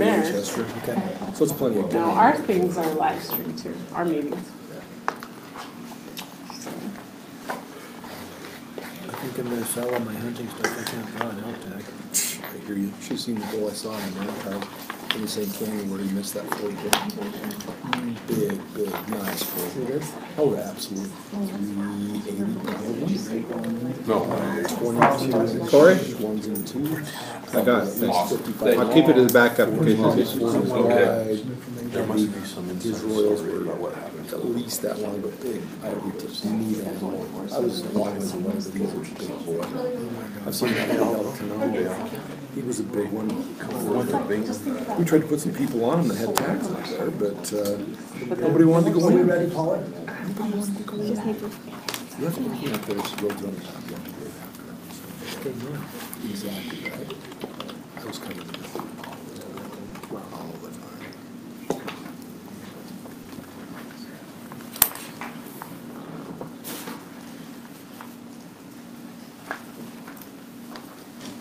there. Manchester. Okay. So it's plenty of No, our things are live streamed too, our meetings. So, I think I'm gonna sell all my hunting stuff. I can't draw an out-tag. I hear you. Should've seen the bull I saw in the archive in the same canyon where he missed that 4 big, nice 4. Oh, absolutely. 380 probably. No. 22. Sorry? 1s and 2s. I got it. That's 55. I'll keep it as backup in case it's Okay. There must be some His inside royals story were about what happened. at least that long, but big. I would just need them. I was long as one of these are big boy. I've seen that one. He was a big one. We tried to put some people on him that had tags up there, but nobody wanted to go in. Are we ready, Paula? Nobody wanted to go in. You have to look up there's roads on the top. You have to go after them. So, exactly right. I was kind of all the time.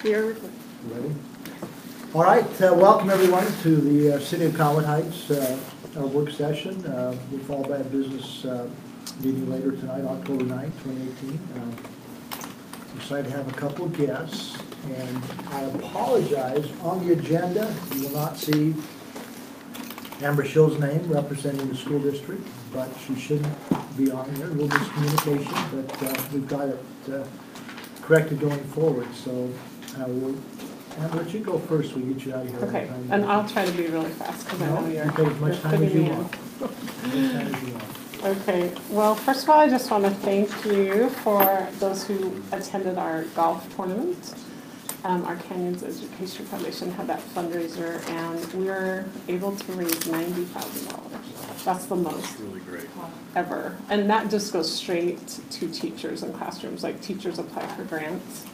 here, Ready? All right, welcome everyone to the City of Cottonwood Heights, our work session. We'll follow by a business meeting later tonight, October 9th, 2018. I'm excited to have a couple of guests, and I apologize, on the agenda, you will not see Amber Shill's name representing the school district, but she shouldn't be on there. A little miscommunication, but we've got it corrected going forward, so we'll Amber, let you go first, we'll get you out of here. okay, and I'll try to be really fast because I know you're take as much time as fitting you me in. want. As much time as you want. Okay, well, first of all, I just want to thank you for those who attended our golf tournament. Our Canyons Education Foundation had that fundraiser, and we were able to raise $90,000. That's the most Really great. ever. And that just goes straight to teachers and classrooms. Like, teachers apply for grants,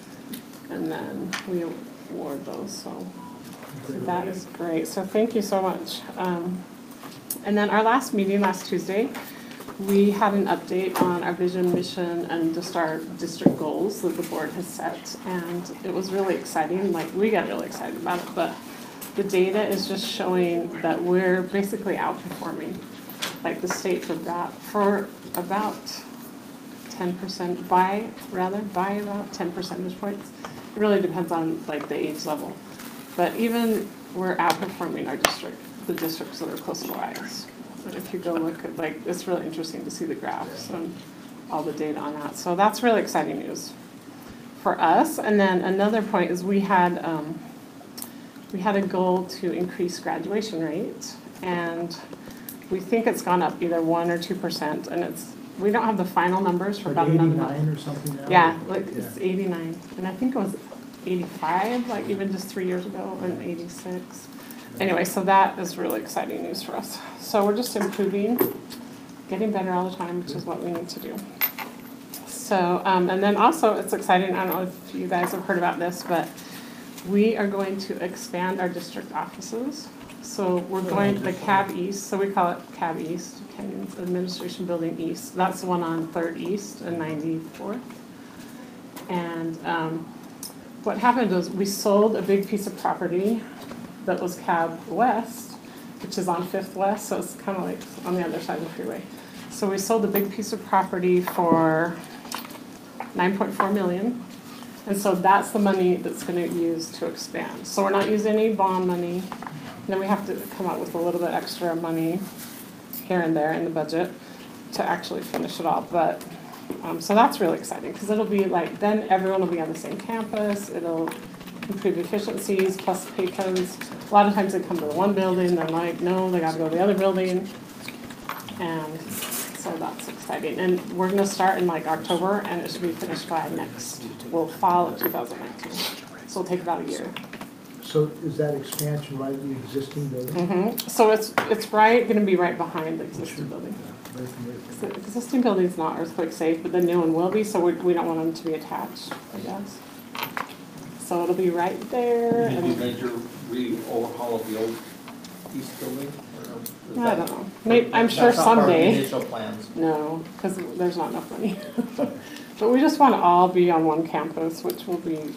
and then we award those. So that is great. So thank you so much. And then our last meeting last Tuesday, we had an update on our vision, mission, and just our district goals that the board has set. And it was really exciting. Like, we got really excited about it, but the data is just showing that we're basically outperforming like the state for about 10%, by about 10 percentage points. It really depends on like the age level. But even we're outperforming our district, the districts that are close to us. If you go look at, like, it's really interesting to see the graphs and all the data on that. So that's really exciting news for us. And then another point is we had a goal to increase graduation rate, and we think it's gone up either 1 or 2%, and we don't have the final numbers for Like about another 89 month. or something now? Yeah, like it's 89, and I think it was 85, like even just 3 years ago, and 86. Anyway, so that is really exciting news for us. So we're just improving, getting better all the time, which is what we need to do. So, and then also it's exciting, I don't know if you guys have heard about this, but we are going to expand our district offices. So we're going to the CAB East, so we call it CAB East, Canyons Administration Building East. That's the one on 3rd East and 94th. And what happened was we sold a big piece of property that was CAB West, which is on 5th West, so it's kind of like on the other side of the freeway. So we sold a big piece of property for $9.4 million. And so that's the money that's going to use to expand. So we're not using any bond money. And then we have to come up with a little bit extra money here and there in the budget to actually finish it all. But so that's really exciting because it'll be like, then everyone will be on the same campus. It'll improve efficiencies plus patrons. A lot of times they come to the one building, they're like, no, they got to go to the other building. And so that's exciting. And we're going to start in like October, and it should be finished by fall of 2019. So it'll take about a year. So is that expansion right in the existing building? Mm-hmm. So it's going to be right behind the existing building. The existing building is not earthquake safe, but the new one will be, so we don't want them to be attached, I guess. So it'll be right there. Did you major overhaul of the old east building? I don't know. Maybe, I'm sure someday. Initial plans. No, because there's not enough money. But we just want to all be on one campus, which will be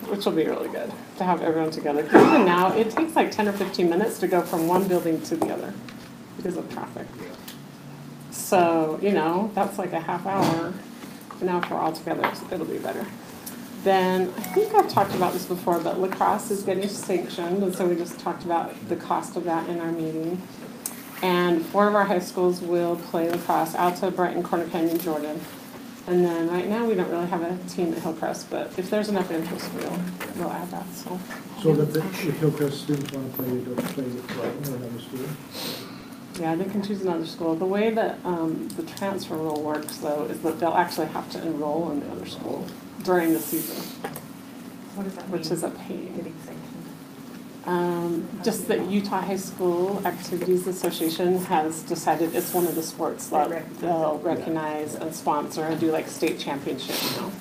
which will be really good to have everyone together. 'Cause even now, it takes like 10 or 15 minutes to go from one building to the other because of traffic. So, you know, that's like a half hour. Now if we're all together, it'll be better. Then, I think I've talked about this before, but lacrosse is getting sanctioned, and so we just talked about the cost of that in our meeting. And 4 of our high schools will play lacrosse, Alta, Brighton, Corner Canyon, Jordan. And then right now, we don't really have a team at Hillcrest, but if there's enough interest, we'll add that, so. So that if Hillcrest students want to play, they'll play with Brighton or another school? Yeah, they can choose another school. The way that the transfer rule works, though, is that they'll actually have to enroll in the other school during the season, What does that mean? which is a pain. Getting sanctioned. Just that Utah High School Activities Association has decided it's one of the sports that they'll recognize and sponsor and do like state championship, you know.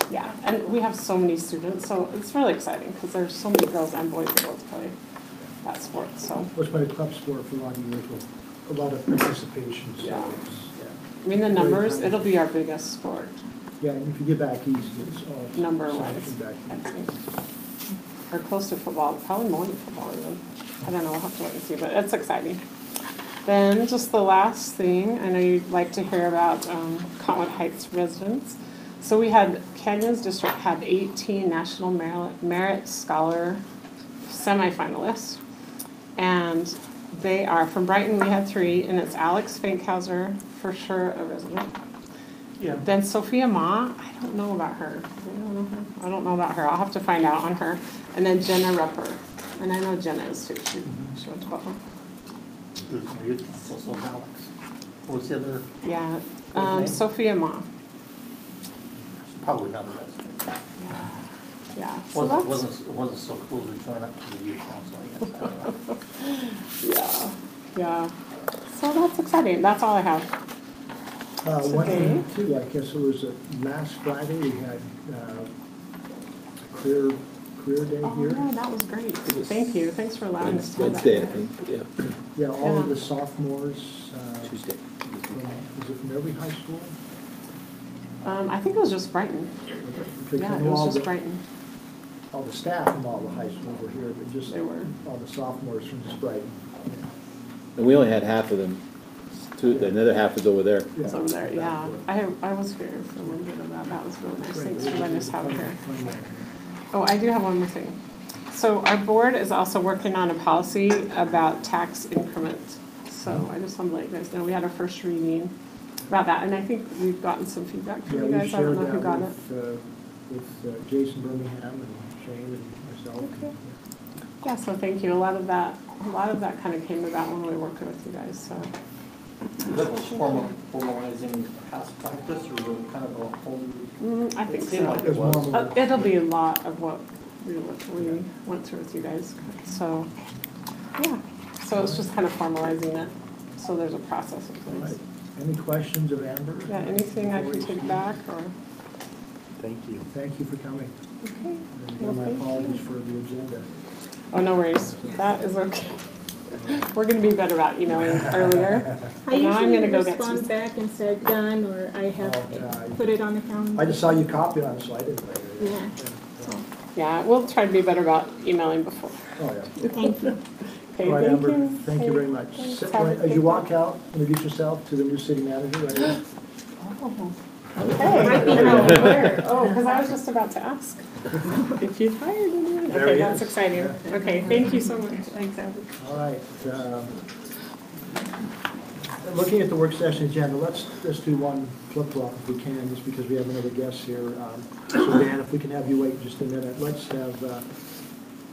Yeah, and we have so many students, so it's really exciting because there's so many girls and boys that both play that sport, so. What's my club sport for a lot of years with a lot of participation, so Yeah. it's, I mean, the numbers, it'll be our biggest sport, yeah, and if you get back east, it's all. number-wise, sanctioned back I east. think. Or close to football, probably more than football even. I don't know, we'll have to wait and see, but it's exciting. Then, just the last thing, I know you'd like to hear about Cottonwood Heights residents. So we had, Canyons District had 18 National Merit Scholar semifinalists. And they are, from Brighton, we had 3, and it's Alex Fankhauser, for sure a resident. Yeah. Then Sophia Ma, I don't know about her. I don't know about her. I'll have to find out on her. And then Jenna Rupper. And I know Jenna is too. She went to Buffalo. There's also Alex. What was the other? Yeah, name? Sophia Ma. Probably not a resident. Yeah. So that's, Wasn't so cool to join up to the youth council, I guess. yeah. So that's exciting. That's all I have. One Today? thing too, I guess it was last Friday, we had career day Oh, here. yeah, that was great. Thank you. Thanks for allowing us to do that. Wednesday, I think, yeah, Yeah, all of Yeah. the sophomores, Tuesday. is it from every high school? I think it was just Brighton. Because Yeah, I it know was all just the- Brighton. All the staff from all the high schools were here, but just They were. all the sophomores from just Brighton. And we only had half of them, the other half is over there. It's over there, yeah. I was here for a little bit of that. That was really nice. Thanks for letting us have it here. Oh, I do have one more thing. So our board is also working on a policy about tax increments. So I just want to let you guys know, we had our first reading about that, and I think we've gotten some feedback Yeah, from you we guys. I don't shared know who got it. that with Jason Birmingham and Shane and myself. Okay. Yeah, so thank you. A lot of that kind of came about when we were working with you guys, so. That was formalizing past practice or kind of a whole? I think It seemed like so. it was. It'll be a lot of what we went through with you guys, so, yeah. So it's just kind of formalizing it, so there's a process in All place. right. Any questions of Amber? Yeah, anything I can take back, or? Thank you. Thank you for coming. Okay. And Well, my thank you. apologies for the agenda. Oh, no worries. That is okay. We're gonna be better about emailing earlier. I Now I'm usually gonna go get respond some. back and say done, or I have put it on the calendar. I just saw you copy on it, so I didn't write it. Yeah. So, yeah, we'll try to be better about emailing before. Oh, yeah. Thank you. Okay, All right, thank Amber, you. thank you very much. Thanks. Sit- Have a As good you walk day. out, introduce yourself to the new city manager right here. Oh, Might be okay. wrong. Where? Oh, because I was just about to ask if you'd hired anyone. There Okay, he that's is. exciting. Okay, thank you so much. Thanks, Abby. All right. Looking at the work session agenda, let's do one flip-flop if we can, just because we have another guest here. So Dan, if we can have you wait just a minute, let's have,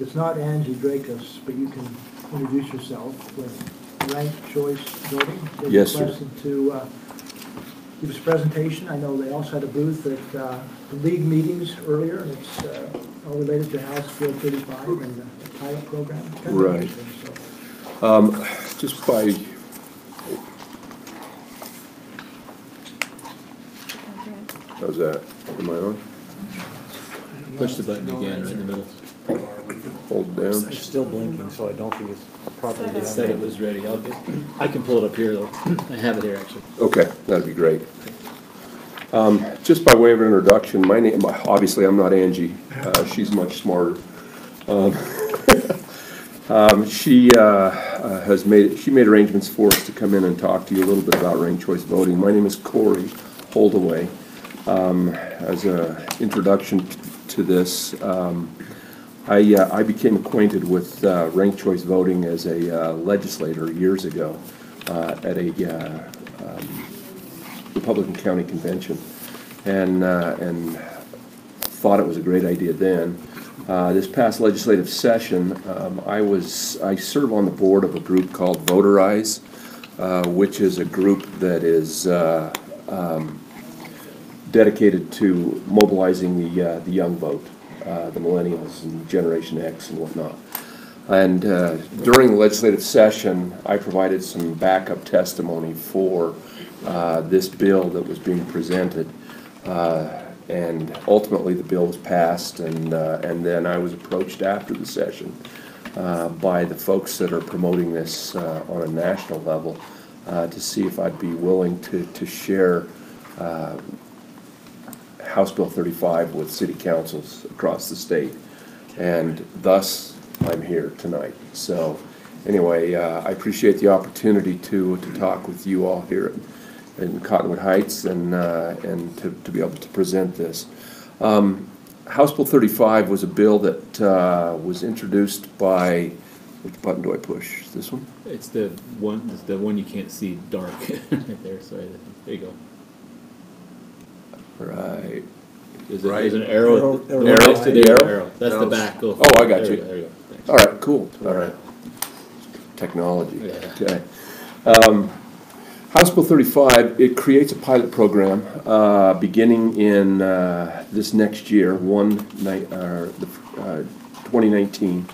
it's not Angie Dracus, but you can introduce yourself with ranked choice voting. Yes, sir. Requested to give us a presentation. I know they also had a booth at the league meetings earlier, and it's all related to House Bill 35 and the pilot program. Kind of Right. interesting, so. Just by, how's that? Am I on? Push the button again, right in the middle. Hold down. It's still blinking, so I don't think it's properly It said it was ready. I can pull it up here though. I have it here actually. Okay, that'd be great. Just by way of introduction, my name, obviously I'm not Angie, she's much smarter. She made arrangements for us to come in and talk to you a little bit about ranked choice voting. My name is Corey Holdaway. As an introduction to this, I became acquainted with ranked choice voting as a legislator years ago at a Republican County Convention, and thought it was a great idea then. This past legislative session, I serve on the board of a group called Voterize, which is a group that is dedicated to mobilizing the young vote, the millennials and Generation X and whatnot. And during the legislative session, I provided some backup testimony for this bill that was being presented. And ultimately, the bill was passed, and then I was approached after the session by the folks that are promoting this on a national level to see if I'd be willing to share House Bill 35 with city councils across the state, and thus I'm here tonight. So anyway, I appreciate the opportunity to talk with you all here in Cottonwood Heights and to be able to present this. House Bill 35 was a bill that was introduced by, which button do I push? This one? It's the one you can't see dark right there. Sorry, there you go. Right. There's an arrow. Arrow. Next to the Arrow. arrow. That's the back. Go. Oh, I got you. There you go. Thanks. All right, cool. All right. Technology. Yeah. Okay. House Bill 35, it creates a pilot program beginning in this next year, 2019,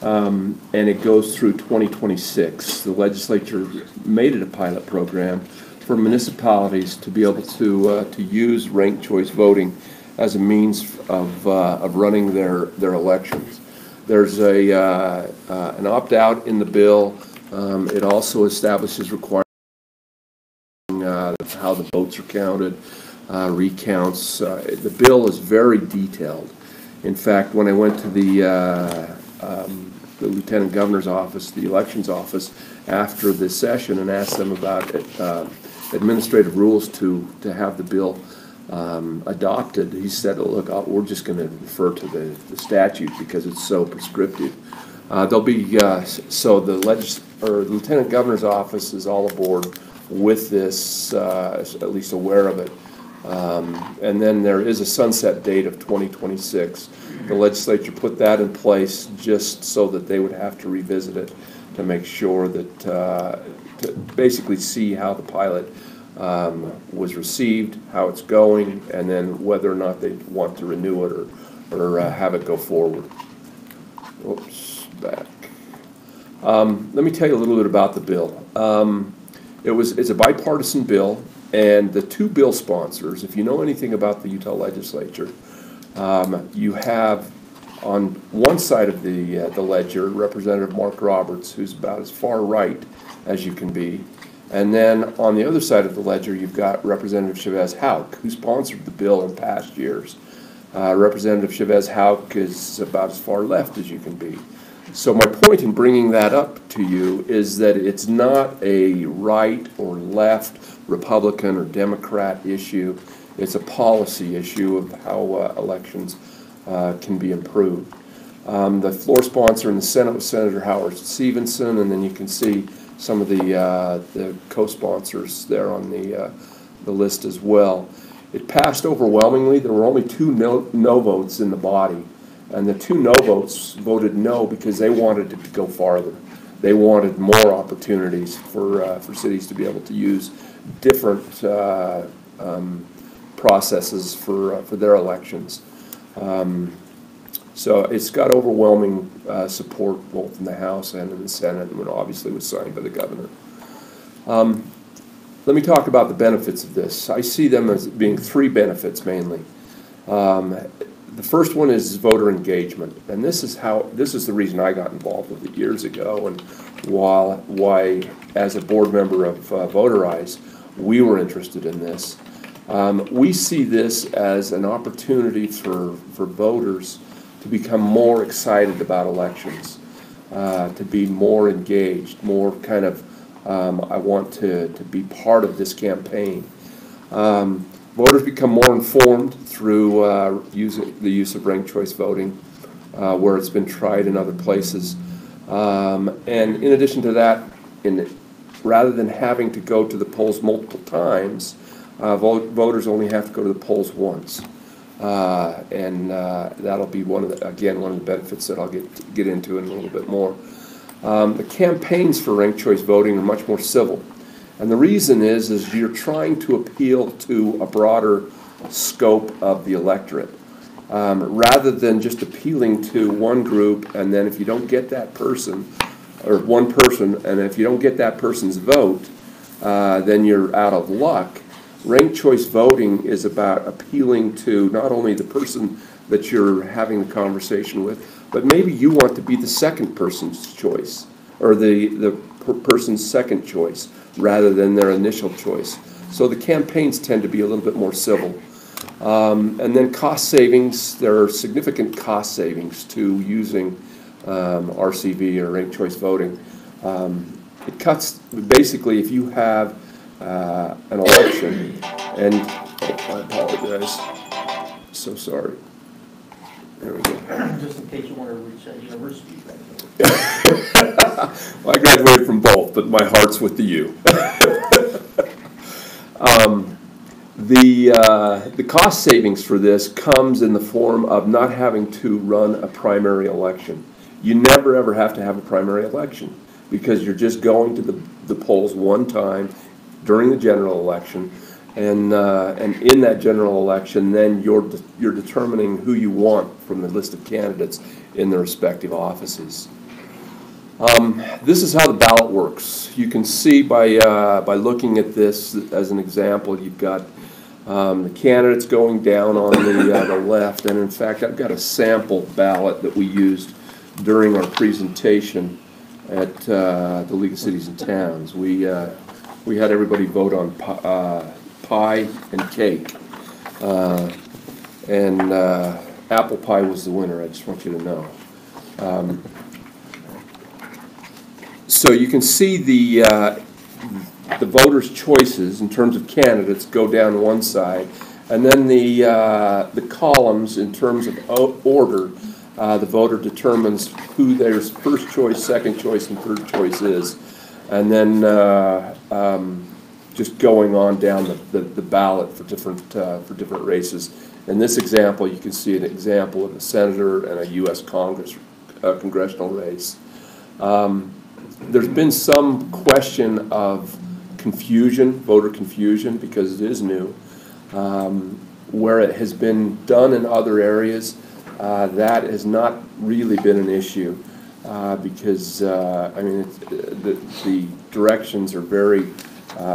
and it goes through 2026. The legislature made it a pilot program for municipalities to be able to use ranked choice voting as a means of running their elections. There's an opt-out in the bill. It also establishes requirements how the votes are counted, recounts. The bill is very detailed. In fact, when I went to the Lieutenant Governor's office, the elections office, after the session and asked them about administrative rules to have the bill adopted, he said, look, we're just going to refer to the statute because it's so prescriptive. There'll be, so the Lieutenant Governor's office is all aboard with this, at least aware of it. And then there is a sunset date of 2026. The legislature put that in place just so that they would have to revisit it to make sure that, to basically see how the pilot was received, how it's going, and then whether or not they want to renew it or have it go forward. Oops, back. Let me tell you a little bit about the bill. It's a bipartisan bill, and the two bill sponsors, if you know anything about the Utah legislature, you have on one side of the ledger Representative Mark Roberts, who's about as far right as you can be, and then on the other side of the ledger you've got Representative Chavez Hauk, who sponsored the bill in past years. Representative Chavez Hauk is about as far left as you can be. So my point in bringing that up to you is that it's not a right or left, Republican or Democrat issue. It's a policy issue of how elections can be improved. The floor sponsor in the Senate was Senator Howard Stevenson, and then you can see some of the co-sponsors there on the list as well. It passed overwhelmingly. There were only two no votes in the body. And the two no votes voted no because they wanted it to go farther. They wanted more opportunities for cities to be able to use different processes for their elections. So it's got overwhelming support both in the House and in the Senate, and obviously was signed by the governor. Let me talk about the benefits of this. I see them as being three benefits mainly. The first one is voter engagement, and this is the reason I got involved with it years ago, and why as a board member of Voterize, we were interested in this. We see this as an opportunity for voters to become more excited about elections, to be more engaged, more kind of, I want to be part of this campaign. Voters become more informed through the use of ranked choice voting, where it's been tried in other places. And in addition to that, rather than having to go to the polls multiple times, voters only have to go to the polls once. And that'll be one of the benefits that I'll get into in a little bit more. The campaigns for ranked choice voting are much more civil. And the reason is you're trying to appeal to a broader scope of the electorate. Rather than just appealing to one group, and then if you don't get that person, or one person, and if you don't get that person's vote, then you're out of luck. Ranked choice voting is about appealing to not only the person that you're having the conversation with, but maybe you want to be the second person's choice, or the person's second choice, rather than their initial choice. So the campaigns tend to be a little bit more civil. And then cost savings, there are significant cost savings to using RCV or ranked choice voting. It cuts, basically, if you have an election, and I apologize, so sorry. There we go. Just in case you want to reach a university. Well, I graduated from both, but my heart's with the U. The cost savings for this comes in the form of not having to run a primary election. You never ever have to have a primary election because you're just going to the polls one time during the general election, and in that general election, then you're determining who you want from the list of candidates in their respective offices. This is how the ballot works. You can see by looking at this as an example, you've got the candidates going down on the left, and in fact, I've got a sample ballot that we used during our presentation at the League of Cities and Towns. We had everybody vote on pie and cake, and apple pie was the winner. I just want you to know. So you can see the voters' choices in terms of candidates go down one side, and then the columns in terms of order, the voter determines who their first choice, second choice, and third choice is, and then just going on down the ballot for different races. In this example, you can see an example of a senator and a U.S. congressional race. There's been some question of confusion, voter confusion, because it is new. Where it has been done in other areas, that has not really been an issue because, I mean, the directions are very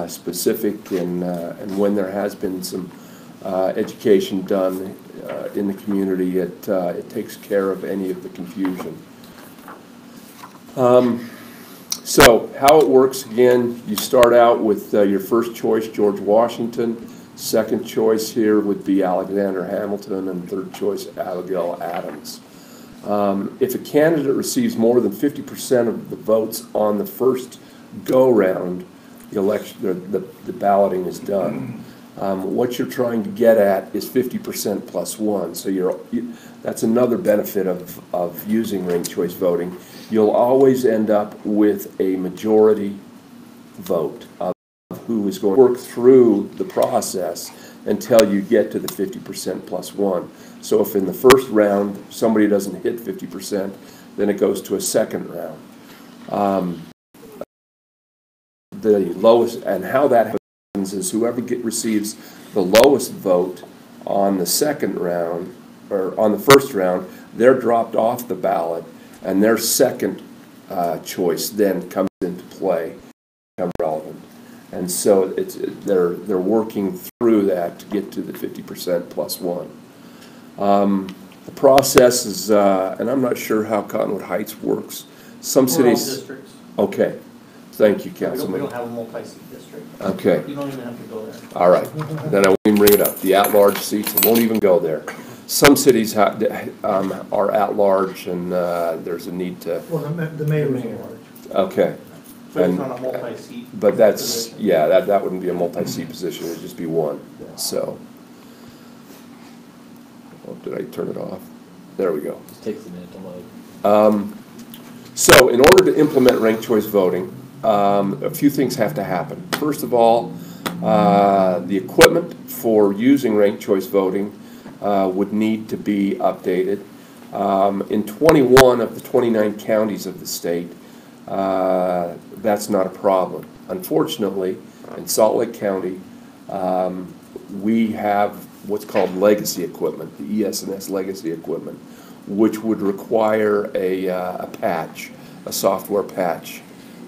specific, and when there has been some education done in the community, it takes care of any of the confusion. So how it works, again, you start out with your first choice, George Washington. Second choice here would be Alexander Hamilton, and third choice, Abigail Adams. If a candidate receives more than 50% of the votes on the first go-round, the balloting is done. What you're trying to get at is 50% plus one. So that's another benefit of using ranked choice voting. You'll always end up with a majority vote of who is going to work through the process until you get to the 50% plus one. So if in the first round somebody doesn't hit 50%, then it goes to a second round. The lowest, and how that happens is whoever receives the lowest vote on the second round, or on the first round, they're dropped off the ballot, and their second choice then comes into play, becomes relevant. And so they're working through that to get to the 50% plus one. The process is, and I'm not sure how Cottonwood Heights works. Some cities. All districts. Okay. Thank you, We Councilman. don't have a multi-seat district. Okay. You don't even have to go there. All right. Then we bring it up. The at-large seats won't even go there. Some cities are at-large, and there's a need to, Well, the mayor is large. okay. But it's And- not a multi-seat. But that's, yeah, that wouldn't be a multi-seat position, it'd just be one, so. Oh, did I turn it off? There we go. Just takes a minute to load. So in order to implement ranked choice voting, a few things have to happen. First of all, the equipment for using ranked choice voting would need to be updated. In 21 of the 29 counties of the state, that's not a problem. Unfortunately, in Salt Lake County, we have what's called legacy equipment, the ES&S legacy equipment, which would require a patch, a software patch,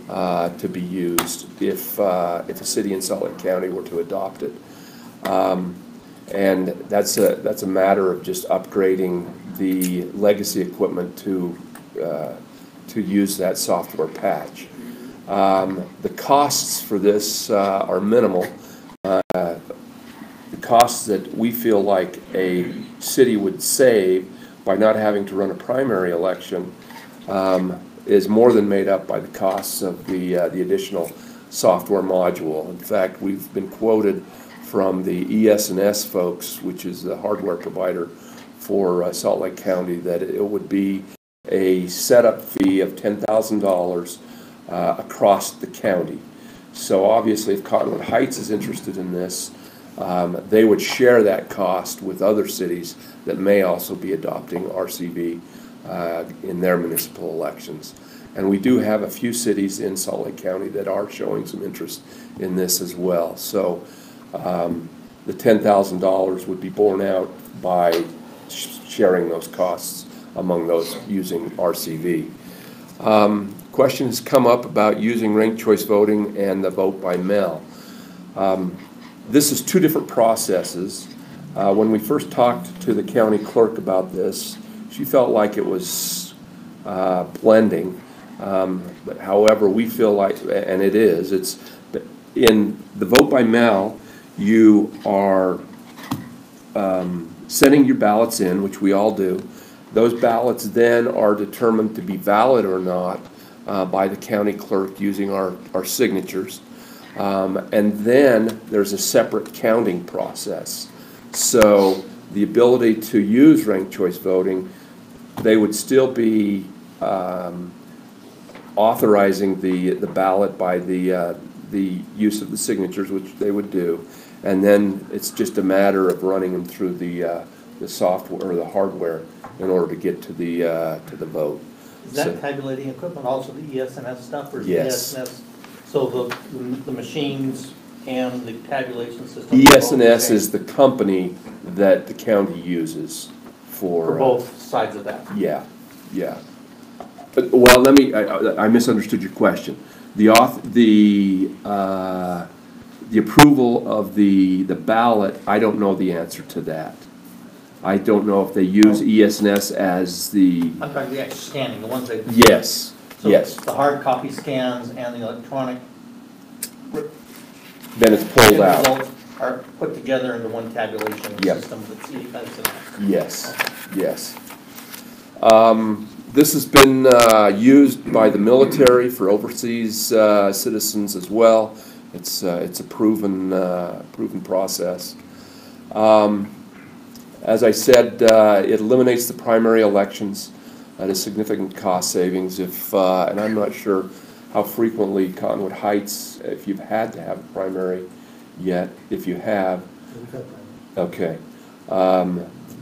to be used if a city in Salt Lake County were to adopt it. And that's a matter of just upgrading the legacy equipment to use that software patch. The costs for this are minimal. The costs that we feel like a city would save by not having to run a primary election is more than made up by the costs of the additional software module. In fact, we've been quoted from the ES&S folks, which is the hardware provider for Salt Lake County, that it would be a setup fee of $10,000 across the county. So obviously, if Cottonwood Heights is interested in this, they would share that cost with other cities that may also be adopting RCV in their municipal elections. And we do have a few cities in Salt Lake County that are showing some interest in this as well. So the $10,000 would be borne out by sharing those costs among those using RCV. Question has come up about using ranked choice voting and the vote by mail. This is two different processes. When we first talked to the county clerk about this, she felt like it was blending. But however, we feel like, and it is, it's in the vote by mail, you are sending your ballots in, which we all do. Those ballots then are determined to be valid or not by the county clerk using our signatures. And then there's a separate counting process. So the ability to use ranked choice voting, they would still be authorizing the ballot by the use of the signatures, which they would do. And then it's just a matter of running them through the software or the hardware in order to get to the vote. Is that tabulating equipment also the ES&S stuff, or is Yes. ES&S, so the machines and the tabulation system? ES&S is the company that the county uses For both sides of that? Yeah, yeah. Well, let me, I misunderstood your question. The approval of the ballot, I don't know the answer to that. I don't know if they use ES&S as the, I'm talking the actual scanning, the ones that. yes, So yes. the hard copy scans and the electronic. Then it's pulled the out. results are put together into one tabulation Yep. system that city has in it. Yes, yes. This has been used by the military for overseas citizens as well. It's a proven process. As I said, it eliminates the primary elections at a significant cost savings. And I'm not sure how frequently Cottonwood Heights, if you've had to have a primary yet. If you have, okay.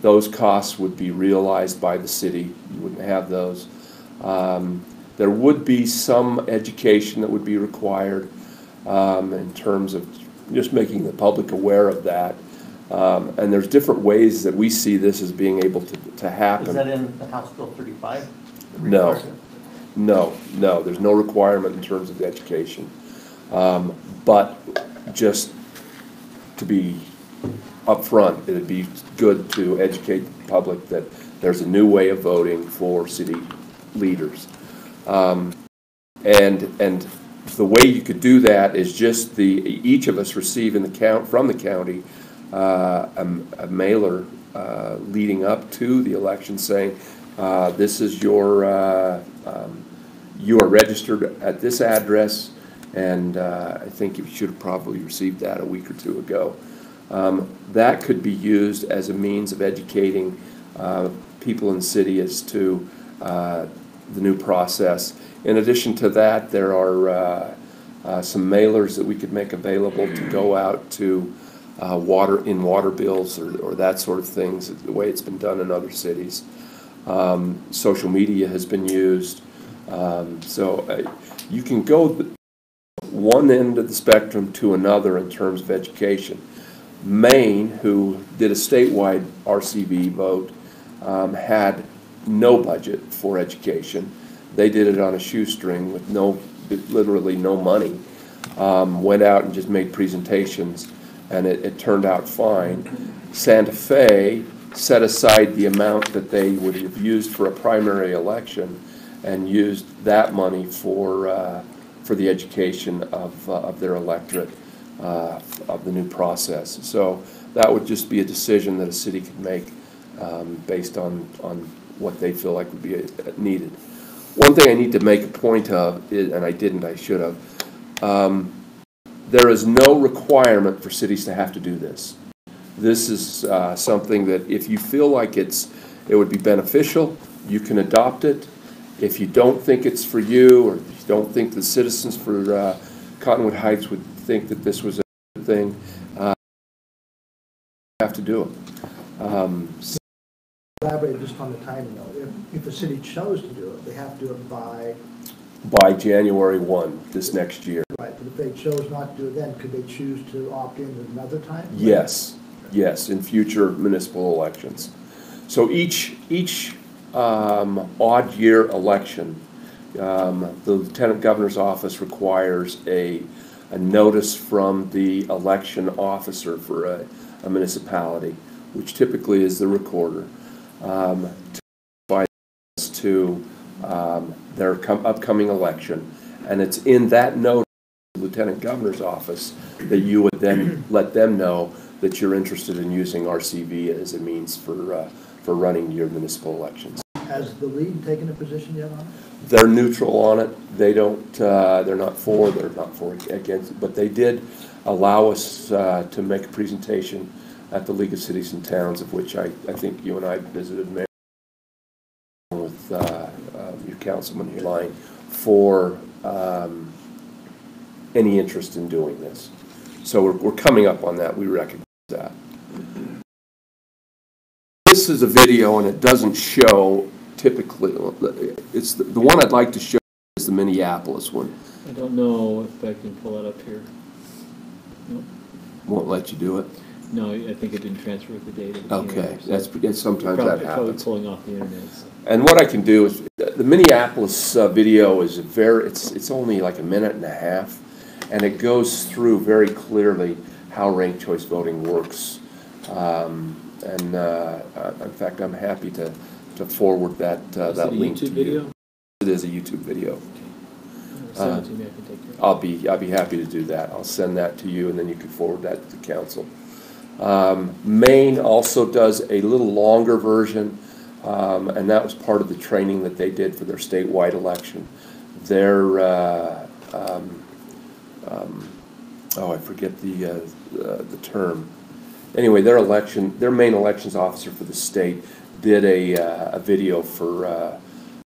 Those costs would be realized by the city. You wouldn't have those. There would be some education that would be required in terms of just making the public aware of that. And there's different ways that we see this as being able to happen. Is that in the House Bill 35? No, there's no requirement in terms of the education. But just to be upfront, it'd be good to educate the public that there's a new way of voting for city leaders. And the way you could do that is just each of us receive from the county a mailer leading up to the election saying, this is your, you are registered at this address, and I think you should have probably received that a week or two ago. That could be used as a means of educating people in the city as to the new process. In addition to that, there are some mailers that we could make available to go out to water bills or that sort of things, the way it's been done in other cities. Social media has been used. So you can go one end of the spectrum to another in terms of education. Maine, who did a statewide RCV vote, had no budget for education. They did it on a shoestring with literally no money. Went out and just made presentations, and it turned out fine. Santa Fe set aside the amount that they would have used for a primary election and used that money for the education of their electorate of the new process. So that would just be a decision that a city could make based on what they feel like would be needed. One thing I need to make a point of, and I didn't, I should have, there is no requirement for cities to have to do this. This is something that if you feel like it would be beneficial, you can adopt it. If you don't think it's for you, or if you don't think the citizens for Cottonwood Heights would think that this was a good thing, you have to do it. Elaborate just on the timing though. If the city chose to do it, they have to do it by January 1 this next year. Right, but if they chose not to do it then, could they choose to opt in at another time? Yes, yes, in future municipal elections. So each odd year election, the Lieutenant Governor's office requires a notice from the election officer for a municipality, which typically is the recorder, to provide us to their upcoming election. And it's in that notice, the Lieutenant Governor's office, that you would then let them know that you're interested in using RCV as a means for running your municipal elections. Has the league taken a position yet on it? They're neutral on it. They don't. They're not for. They're not for against. But they did allow us to make a presentation at the League of Cities and Towns, of which I think you and I visited Mayor with your councilman here line for any interest in doing this. So we're coming up on that. We recognize that. This is a video, and it doesn't show typically. It's the one I'd like to show is the Minneapolis one. I don't know if I can pull it up here. Nope. Won't let you do it. No, I think it didn't transfer with the data. Okay, that's sometimes probably, that happens. Probably pulling off the internet. So. And what I can do is the Minneapolis video is it's only like a minute and a half, and it goes through very clearly how ranked choice voting works. In fact, I'm happy to forward that that link to you. It is a YouTube video. Send it to me, I can take care of it. I'll be happy to do that. I'll send that to you, and then you can forward that to the council. Maine also does a little longer version, and that was part of the training that they did for their statewide election. Their I forget the term. Anyway, their main elections officer for the state did a video for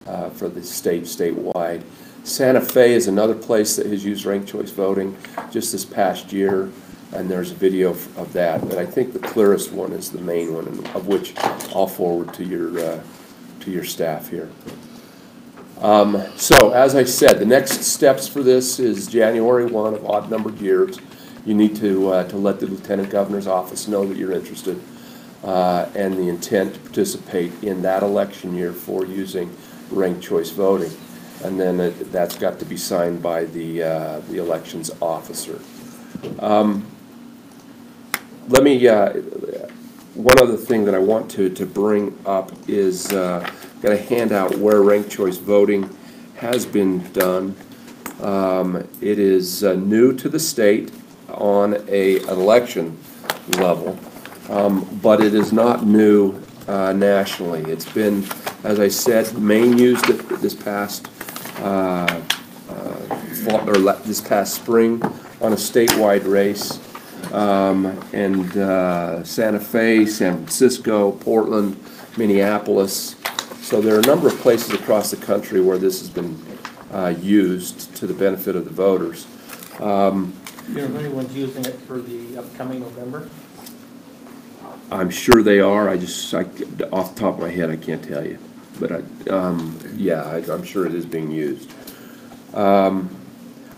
the statewide. Santa Fe is another place that has used ranked choice voting just this past year, and there's a video of that. But I think the clearest one is the main one, of which I'll forward to your staff here. So, as I said, the next steps for this is January 1 of odd-numbered years. You need to let the Lieutenant Governor's office know that you're interested and the intent to participate in that election year for using ranked choice voting. And then that's got to be signed by the elections officer. Let me, one other thing that I want to bring up is going to hand out where ranked choice voting has been done. It is new to the state on an election level. but it is not new nationally. It's been, as I said, Maine used it this past this past spring on a statewide race, and Santa Fe, San Francisco, Portland, Minneapolis. So there are a number of places across the country where this has been used to the benefit of the voters. You know if anyone's using it for the upcoming November? I'm sure they are. Off the top of my head, I can't tell you. But I'm sure it is being used.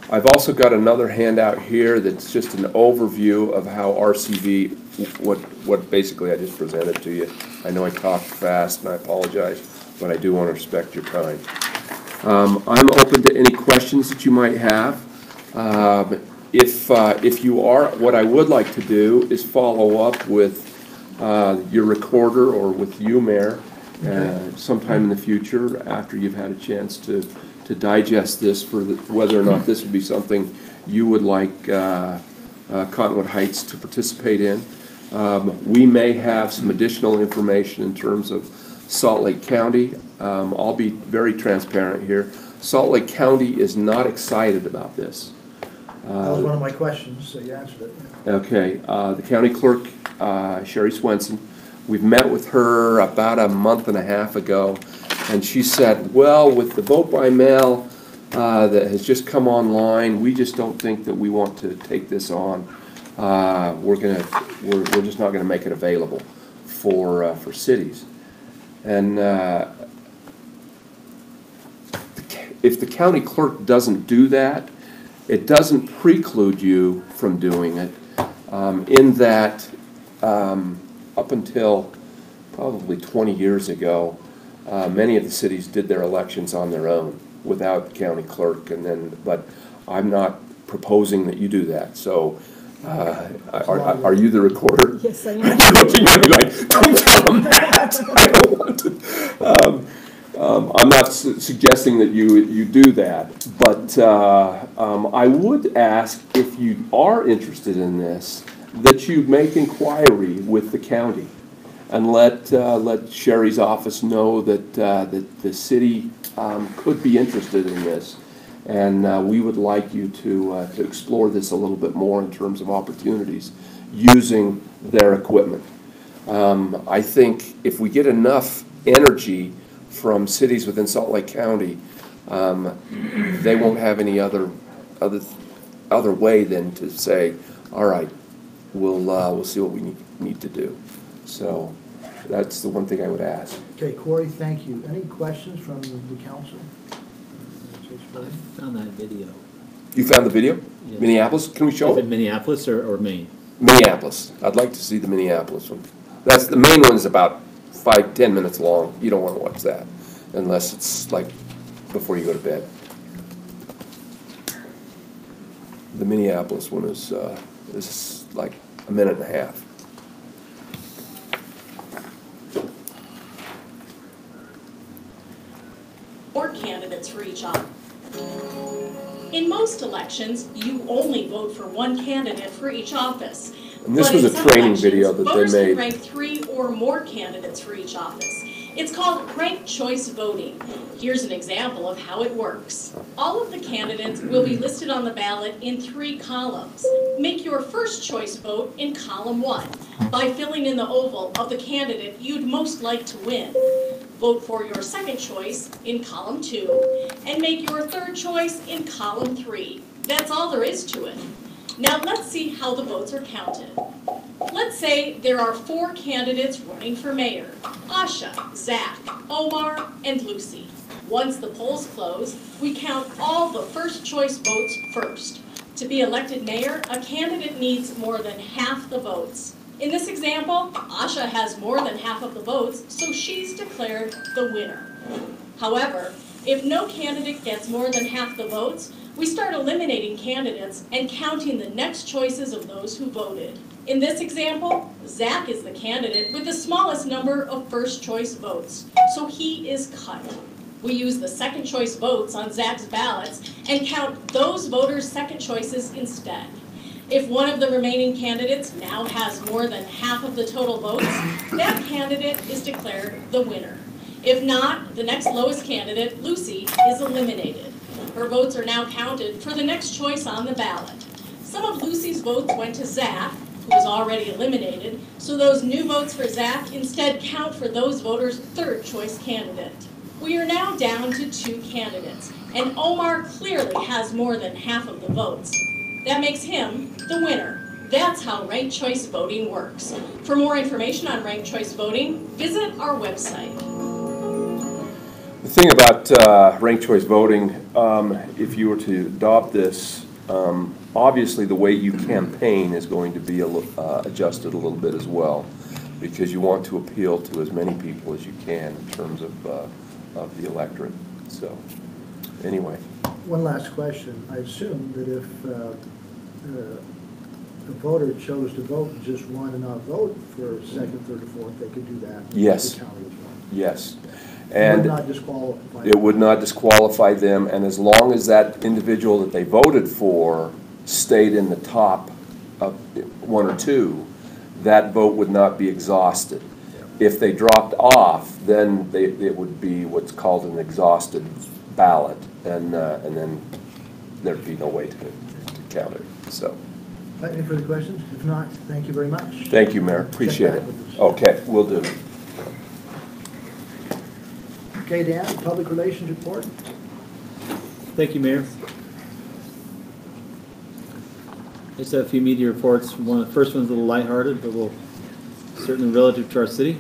I've also got another handout here that's just an overview of how RCV, what basically I just presented to you. I know I talked fast and I apologize, but I do want to respect your time. I'm open to any questions that you might have. If you are, what I would like to do is follow up with your recorder or with you, Mayor, sometime in the future after you've had a chance to digest this for whether or not this would be something you would like Cottonwood Heights to participate in. We may have some additional information in terms of Salt Lake County. I'll be very transparent here. Salt Lake County is not excited about this. That was one of my questions, so you answered it. Okay, the county clerk, Sherry Swenson, we've met with her about a month and a half ago, and she said, well, with the vote by mail that has just come online, we just don't think that we want to take this on. We're just not gonna make it available for cities. And if the county clerk doesn't do that, it doesn't preclude you from doing it, in that up until probably 20 years ago, many of the cities did their elections on their own without the county clerk, but I'm not proposing that you do that. So, are you the recorder? Yes, I am. You're looking at me like, don't tell them that. I don't want to. I'm not suggesting that you do that, but I would ask, if you are interested in this, that you make inquiry with the county and let Sherry's office know that the city could be interested in this, and we would like you to explore this a little bit more in terms of opportunities using their equipment. I think if we get enough energy from cities within Salt Lake County, they won't have any other way than to say, all right, we'll see what we need to do. So that's the one thing I would ask. Okay, Corey, thank you. Any questions from the council? I found that video. You found the video? Yeah. Minneapolis? Can we show Is it? it Minneapolis or Maine? Minneapolis. I'd like to see the Minneapolis one. That's the main one is about 5-10 minutes long. You don't want to watch that unless it's like before you go to bed. The Minneapolis one is like a minute and a half. Or candidates for each office. In most elections, you only vote for one candidate for each office. And this But was in a some training elections, video that they voters can made. rank 3 or more candidates for each office. It's called ranked choice voting. Here's an example of how it works. All of the candidates will be listed on the ballot in 3 columns. Make your first choice vote in column 1 by filling in the oval of the candidate you'd most like to win. Vote for your second choice in column 2 and make your third choice in column 3. That's all there is to it. Now let's see how the votes are counted. Let's say there are 4 candidates running for mayor: Asha, Zach, Omar, and Lucy. Once the polls close, we count all the first choice votes first. To be elected mayor, a candidate needs more than half the votes. In this example, Asha has more than half of the votes, so she's declared the winner. However, if no candidate gets more than half the votes, we start eliminating candidates and counting the next choices of those who voted. In this example, Zach is the candidate with the smallest number of first choice votes, so he is cut. We use the second choice votes on Zach's ballots and count those voters' second choices instead. If one of the remaining candidates now has more than half of the total votes, that candidate is declared the winner. If not, the next lowest candidate, Lucy, is eliminated. Her votes are now counted for the next choice on the ballot. Some of Lucy's votes went to Zach, who was already eliminated, so those new votes for Zach instead count for those voters' third choice candidate. We are now down to 2 candidates, and Omar clearly has more than half of the votes. That makes him the winner. That's how ranked choice voting works. For more information on ranked choice voting, visit our website. The thing about ranked choice voting, if you were to adopt this, obviously the way you campaign is going to be adjusted a little bit as well, because you want to appeal to as many people as you can in terms of the electorate. So, anyway. One last question. I assume that if a voter chose to vote and just one and not vote for second, third, or fourth, they could do that. Yes. The county as well. Yes. It And would not disqualify. it would not disqualify them, and as long as that individual that they voted for stayed in the top of 1 or 2, that vote would not be exhausted. If they dropped off, then it would be what's called an exhausted ballot, and then there'd be no way to count it. So, Any further questions? If not, thank you very much. thank you, Mayor. Appreciate it. Check back with us. Okay, will do. Okay, Dan, public relations report. Thank you, Mayor. Just have a few media reports. The first one's a little lighthearted, but certainly relative to our city.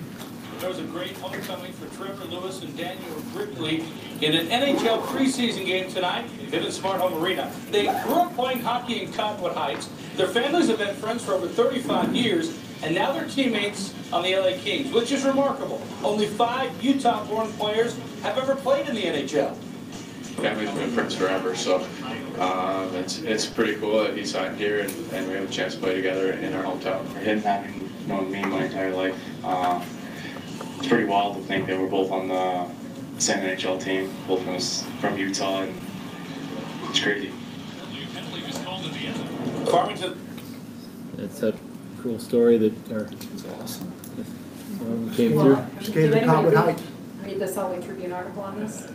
There was a great homecoming for Trevor Lewis and Daniel Ripley in an NHL preseason game tonight in Smart Home Arena. They grew up playing hockey in Cottonwood Heights. Their families have been friends for over 35 years, and now they're teammates on the LA Kings, which is remarkable. Only 5 Utah-born players have ever played in the NHL. Family's been friends forever, so it's pretty cool that he signed here and we have a chance to play together in our hometown. For him having known me my entire life, it's pretty wild to think that we're both on the same NHL team, both of us from Utah, and it's crazy. Farmington. It's a cool story that came through. Skated at Cottonwood Heights. Read the Salt Lake Tribune article on this.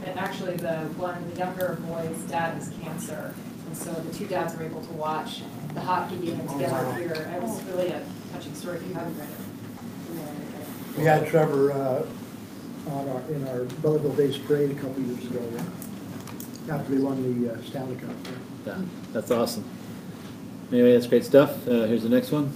And actually the younger boy's dad has cancer. And so the 2 dads were able to watch the hockey game together here. It was really a touching story if you haven't read it. We had Trevor in our Belleville Days parade a couple years ago, after they won the Stanley Cup. Yeah, that's awesome. Anyway, that's great stuff. Here's the next one.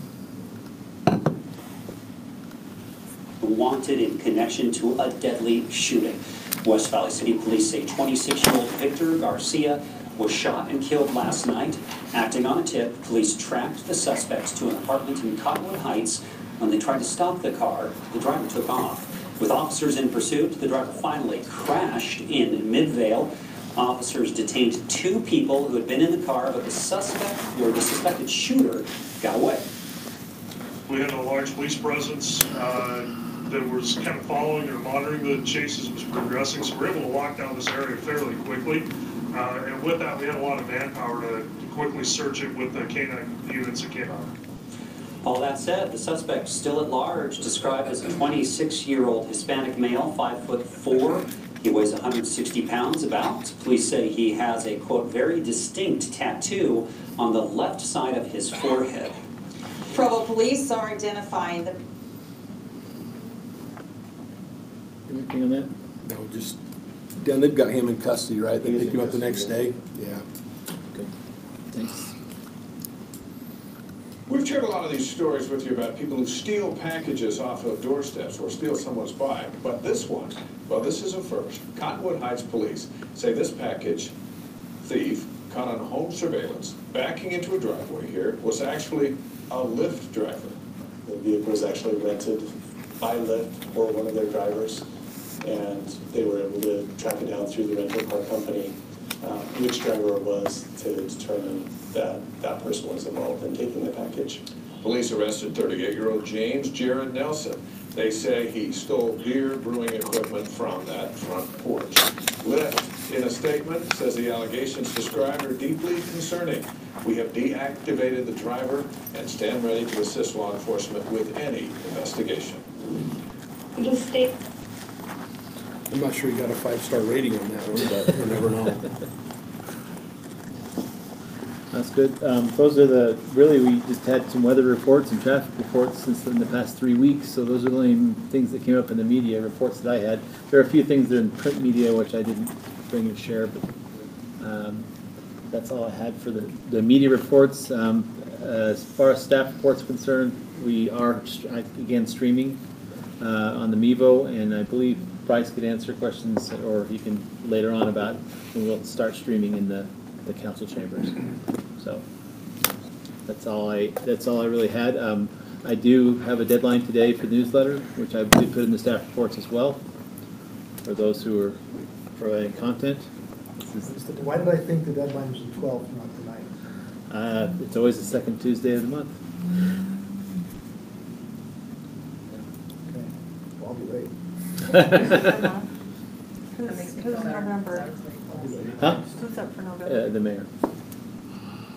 Wanted in connection to a deadly shooting. West Valley City Police say 26-year-old Victor Garcia was shot and killed last night. Acting on a tip, police tracked the suspects to an apartment in Cottonwood Heights. When they tried to stop the car, the driver took off. With officers in pursuit, the driver finally crashed in Midvale. Officers detained 2 people who had been in the car, but the suspected shooter got away. We had a large police presence that was kind of following or monitoring the chase as it was progressing, so we were able to lock down this area fairly quickly. And with that, we had a lot of manpower to quickly search it with the canine units that came out. All that said, the suspect still at large, described as a 26-year-old Hispanic male, 5'4". He weighs 160 pounds about. Police say he has a, quote, very distinct tattoo on the left side of his forehead. Provo police are identifying the... Anything on that? No, just, Dan, they've got him in custody, right? They pick him up the next day? Yeah. Okay. Thanks. We've shared a lot of these stories with you about people who steal packages off of doorsteps or steal someone's bike. But this one, well, this is a first. Cottonwood Heights police say this package thief caught on home surveillance backing into a driveway here was actually a Lyft driver. The vehicle was actually rented by Lyft or one of their drivers, and they were able to track it down through the rental car company, which driver it was, to determine that that person was involved in taking the package. Police arrested 38-year-old James Jared Nelson. They say he stole beer brewing equipment from that front porch. Lyft in a statement, says the allegations described are deeply concerning. We have deactivated the driver and stand ready to assist law enforcement with any investigation. I'm not sure you got a 5-star rating on that one, but you never know. That's good. Those are we just had some weather reports and traffic reports since in the past 3 weeks, so those are the only things that came up in the media reports that I had. There are a few things that are in print media which I didn't bring and share, but that's all I had for the media reports. As far as staff reports are concerned, we are, again, streaming on the Mevo, and I believe Bryce could answer questions, or he can later on about when we'll start streaming in the council chambers. So that's all I really had. I do have a deadline today for the newsletter, which I did put in the staff reports as well, for those who are providing content. Why did I think the deadline was the 12th, not the 9th? It's always the second Tuesday of the month. Okay, well, I'll be late. Who's November? Huh? Who's up for November? The mayor.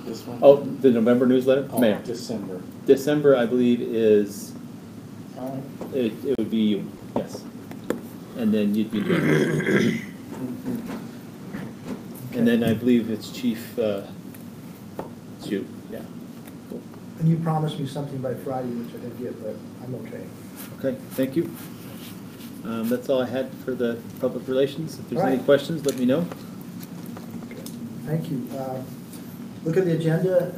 This one? Oh, the November newsletter? Oh, Mayor. December. December, I believe, is, it would be you, yes. And then you'd be doing And then I believe it's Chief, it's you, yeah. Cool. And you promised me something by Friday, which I didn't get, but I'm okay. Okay, thank you. That's all I had for the public relations. If there's All any right. questions, let me know. Thank you. Look at the agenda.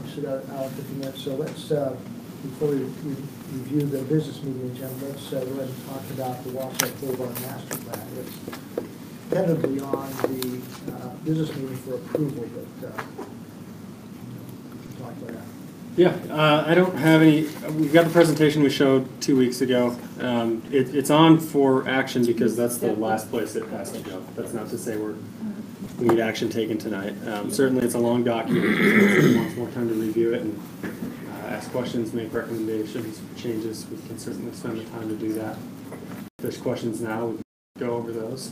We should have hour 50 minutes. So let's, before we review the business meeting agenda, let's go ahead and talk about the Wasatch Boulevard Master Plan. It's tentatively on the business meeting for approval, but talk about that. Yeah, I don't have any, we've got the presentation we showed 2 weeks ago. It's on for action because that's the last place it has to go. That's not to say we need action taken tonight. Certainly it's a long document. If someone wants more time to review it and ask questions, make recommendations, changes, we can certainly spend the time to do that. If there's questions now, we can go over those.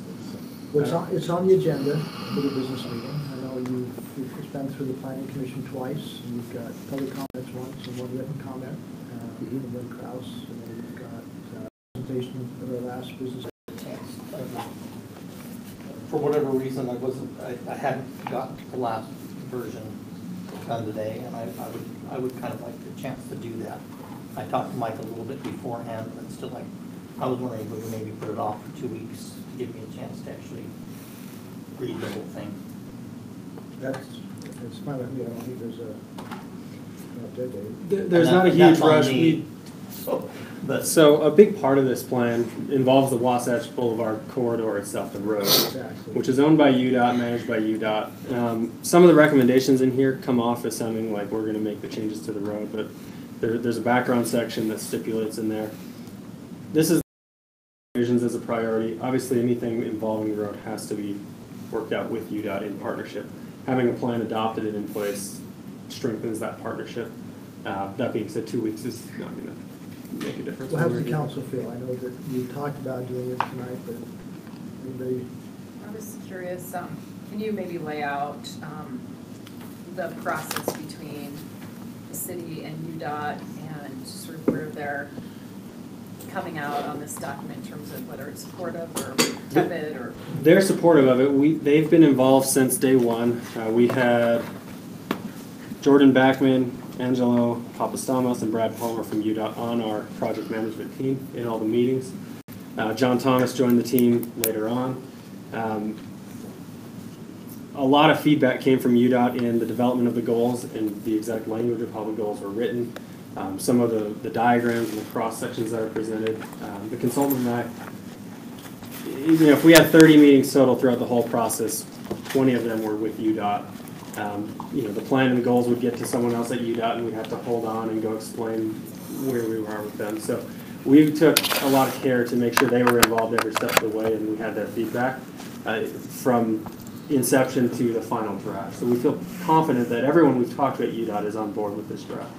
Well, it's on the agenda for the business meeting. I know you've been through the planning commission twice, and you've got public comments once and one written comment from Lynn Krause, and then you've got presentation of our last business. For whatever reason, I hadn't got the last version done today, and I would kind of like the chance to do that. I talked to Mike a little bit beforehand, but still, I was wondering if we could maybe put it off for 2 weeks to give me a chance to actually read the whole thing. It's fine with me. I don't think there's a deadline. There's not a huge rush. So a big part of this plan involves the Wasatch Boulevard corridor itself, the road, which is owned by UDOT, managed by UDOT. Some of the recommendations in here come off as sounding like we're going to make the changes to the road, but there's a background section that stipulates in there. This is visions as a priority. Obviously, anything involving the road has to be worked out with UDOT in partnership. Having a plan adopted and in place strengthens that partnership. That being said, 2 weeks is not going to make a difference. Well, how does the council feel? I know that you talked about doing it tonight, but anybody? I'm just curious, can you maybe lay out the process between the city and UDOT and sort of where they're coming out on this document in terms of whether it's supportive or tepid or? They're supportive of it. They've been involved since day one. We had Jordan Backman, Angelo Papastamos, and Brad Palmer from UDOT on our project management team in all the meetings. John Thomas joined the team later on. A lot of feedback came from UDOT in the development of the goals and the exact language of how the goals were written. Some of the diagrams and the cross sections that are presented. The consultant and I, if we had 30 meetings total throughout the whole process, 20 of them were with UDOT. The plan and the goals would get to someone else at UDOT, and we'd have to hold on and go explain where we were with them. So we took a lot of care to make sure they were involved every step of the way, and we had their feedback from inception to the final draft. So we feel confident that everyone we've talked to at UDOT is on board with this draft.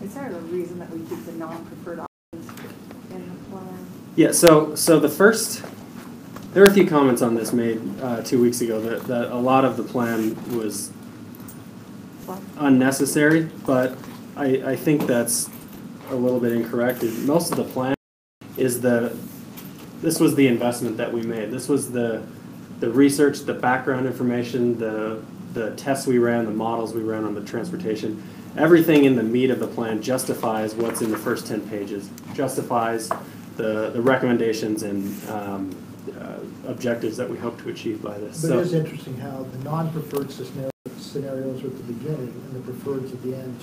Is there a reason that we keep the non-preferred options in the plan? Yeah, so the first There were a few comments on this made 2 weeks ago that a lot of the plan was unnecessary, but I think that's a little bit incorrect. Most of the plan is this was the investment that we made. This was the research, the background information, the tests we ran, the models we ran on the transportation. Everything in the meat of the plan justifies what's in the first 10 pages, justifies the recommendations and objectives that we hope to achieve by this. But it is interesting how the non-preferred scenarios are at the beginning and the preferreds at the end.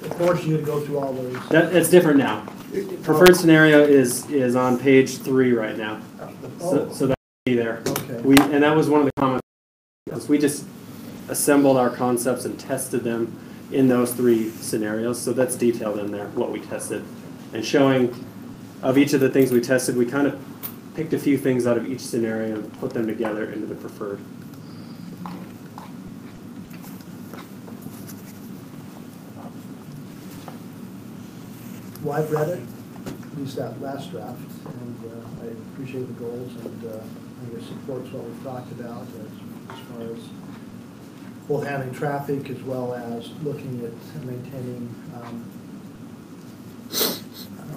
Of course, you would go through all those. It's different now. Preferred scenario is on page 3 right now. So that'll be there. Okay. And that was one of the comments. We just assembled our concepts and tested them in those 3 scenarios. So that's detailed in there, what we tested. And showing of each of the things we tested, we kind of picked a few things out of each scenario and put them together into the preferred. Well, I've read it, at least that last draft, and I appreciate the goals, and I think it supports what we've talked about as far as both handling traffic as well as looking at maintaining, I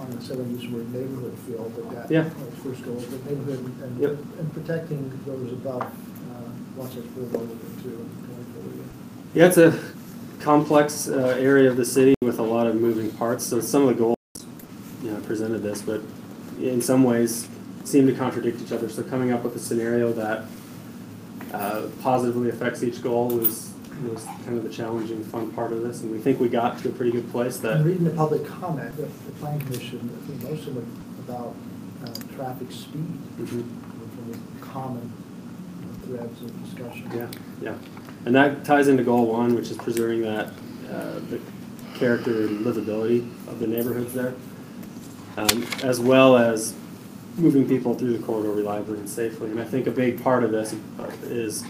don't want to say I use the word neighborhood feel, but that first goal, but neighborhood and protecting those above Wasatch Boulevard too, going forward. Yeah, it's a complex area of the city with a lot of moving parts. So some of the goals, presented this, but in some ways seem to contradict each other. So coming up with a scenario that positively affects each goal was kind of the challenging, fun part of this, and we think we got to a pretty good place. That reading the public comment, the Plan Commission, I think most of them about traffic speed, which are common threads of discussion. Yeah, and that ties into goal 1, which is preserving that the character and livability of the neighborhoods there, as well as moving people through the corridor reliably and safely. And I think a big part of this is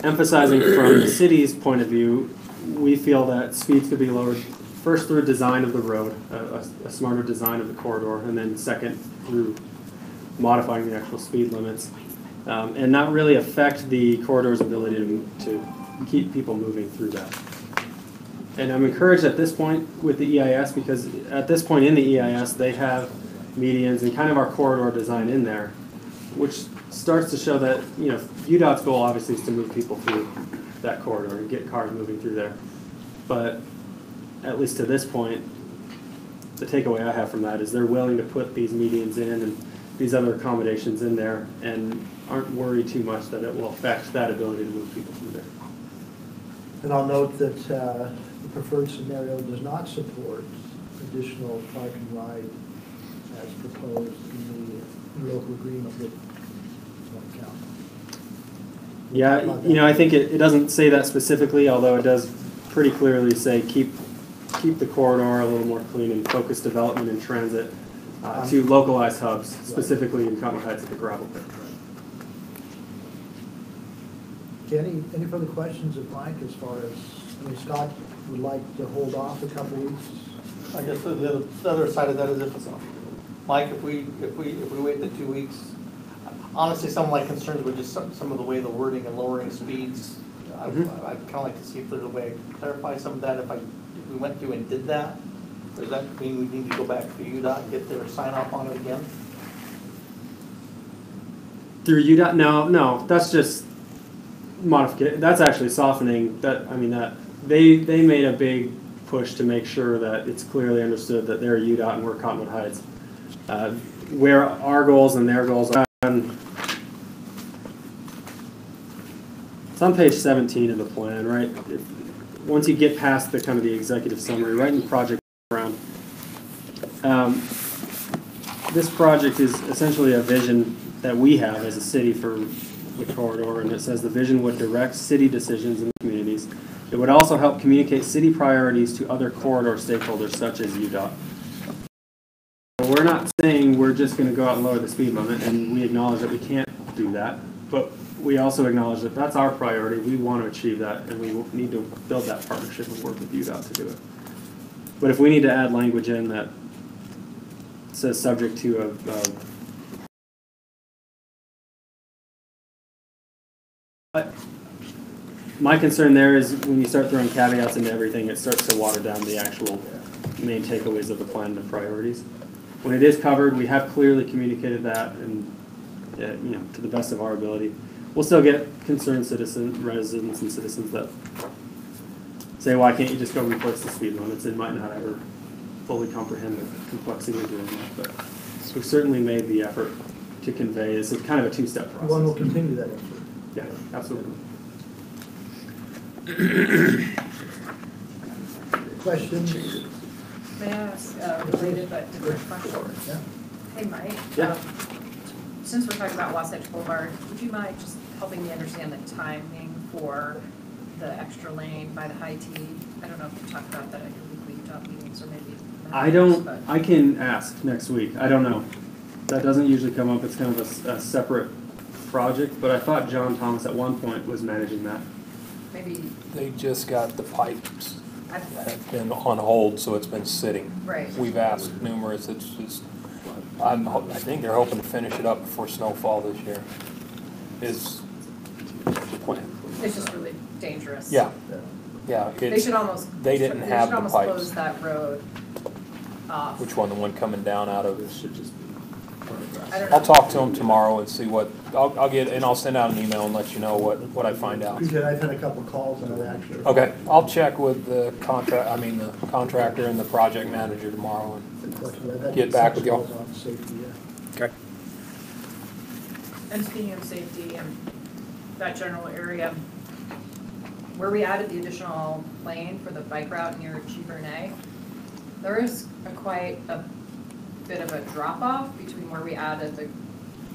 emphasizing from the city's point of view, we feel that speeds could be lowered first through design of the road, a smarter design of the corridor, and then second through modifying the actual speed limits, and not really affect the corridor's ability to keep people moving through that. And I'm encouraged at this point with the EIS, because at this point in the EIS, they have medians and kind of our corridor design in there, which starts to show that, UDOT's goal obviously is to move people through that corridor and get cars moving through there. But at least to this point, the takeaway I have from that is they're willing to put these medians in and these other accommodations in there and aren't worried too much that it will affect that ability to move people through there. And I'll note that the preferred scenario does not support additional park and ride as proposed in the local agreement with North County. Yeah, I think it doesn't say that specifically, although it does pretty clearly say keep the corridor a little more clean and focus development and transit to localized hubs, specifically in Cottonwood Heights at the gravel pit. Okay, any further questions of Mike as far as, Scott would like to hold off a couple weeks? I guess the other side of that is Mike, if we wait the 2 weeks, honestly, some of my concerns were just some of the way the wording and lowering speeds. I'd kind of like to see if there's a way to clarify some of that if we went through and did that. Does that mean we need to go back to UDOT and get their sign off on it again? Through UDOT? No, that's just modification. That's actually softening. That they made a big push to make sure that it's clearly understood that they're UDOT and we're Cottonwood Heights. Where our goals and their goals are. It's on page 17 of the plan, right? Once you get past the kind of the executive summary, right in the project around. This project is essentially a vision that we have as a city for the corridor, and it says the vision would direct city decisions in the communities. It would also help communicate city priorities to other corridor stakeholders such as UDOT. We're not saying we're just going to go out and lower the speed limit, and we acknowledge that we can't do that, but we also acknowledge that that's our priority. We want to achieve that, and we need to build that partnership and work with UDOT to do it. But if we need to add language in that says subject to a My concern there is when you start throwing caveats into everything, it starts to water down the actual main takeaways of the plan and the priorities. When it is covered, we have clearly communicated that, and to the best of our ability. We'll still get concerned residents and citizens that say, why can't you just go replace the speed limits? It might not ever fully comprehend the complexity of doing that, but so we've certainly made the effort to convey. It's kind of a two-step process. One will continue that effort. Yeah, absolutely. Questions? May I ask a related but different question? Yeah. Hey, Mike. Yeah. Since we're talking about Wasatch Boulevard, would you mind just helping me understand the timing for the extra lane by the high T? I don't know if you talked about that at your weekly UTOP meetings or maybe. I can ask next week. I don't know. That doesn't usually come up. It's kind of a separate project, but I thought John Thomas at one point was managing that. Maybe. They just got the pipes have been on hold, so it's been sitting. Right. We've asked numerous. It's just, I think they're hoping to finish it up before snowfall this year. Is the plan. It's just really dangerous. Yeah. Yeah. They should almost. They didn't have the pipes. Close that road off. Which one? The one coming down out of it should just. I don't know. I'll talk to them tomorrow and see what I'll get, and I'll send out an email and let you know what I find out. Appreciate it. I've had a couple calls on it actually. Okay, I'll check with the contractor and the project manager tomorrow and get back with y'all. Okay. And speaking of safety and that general area, where we added the additional lane for the bike route near Chief Renee, there is quite a bit of a drop-off between where we added the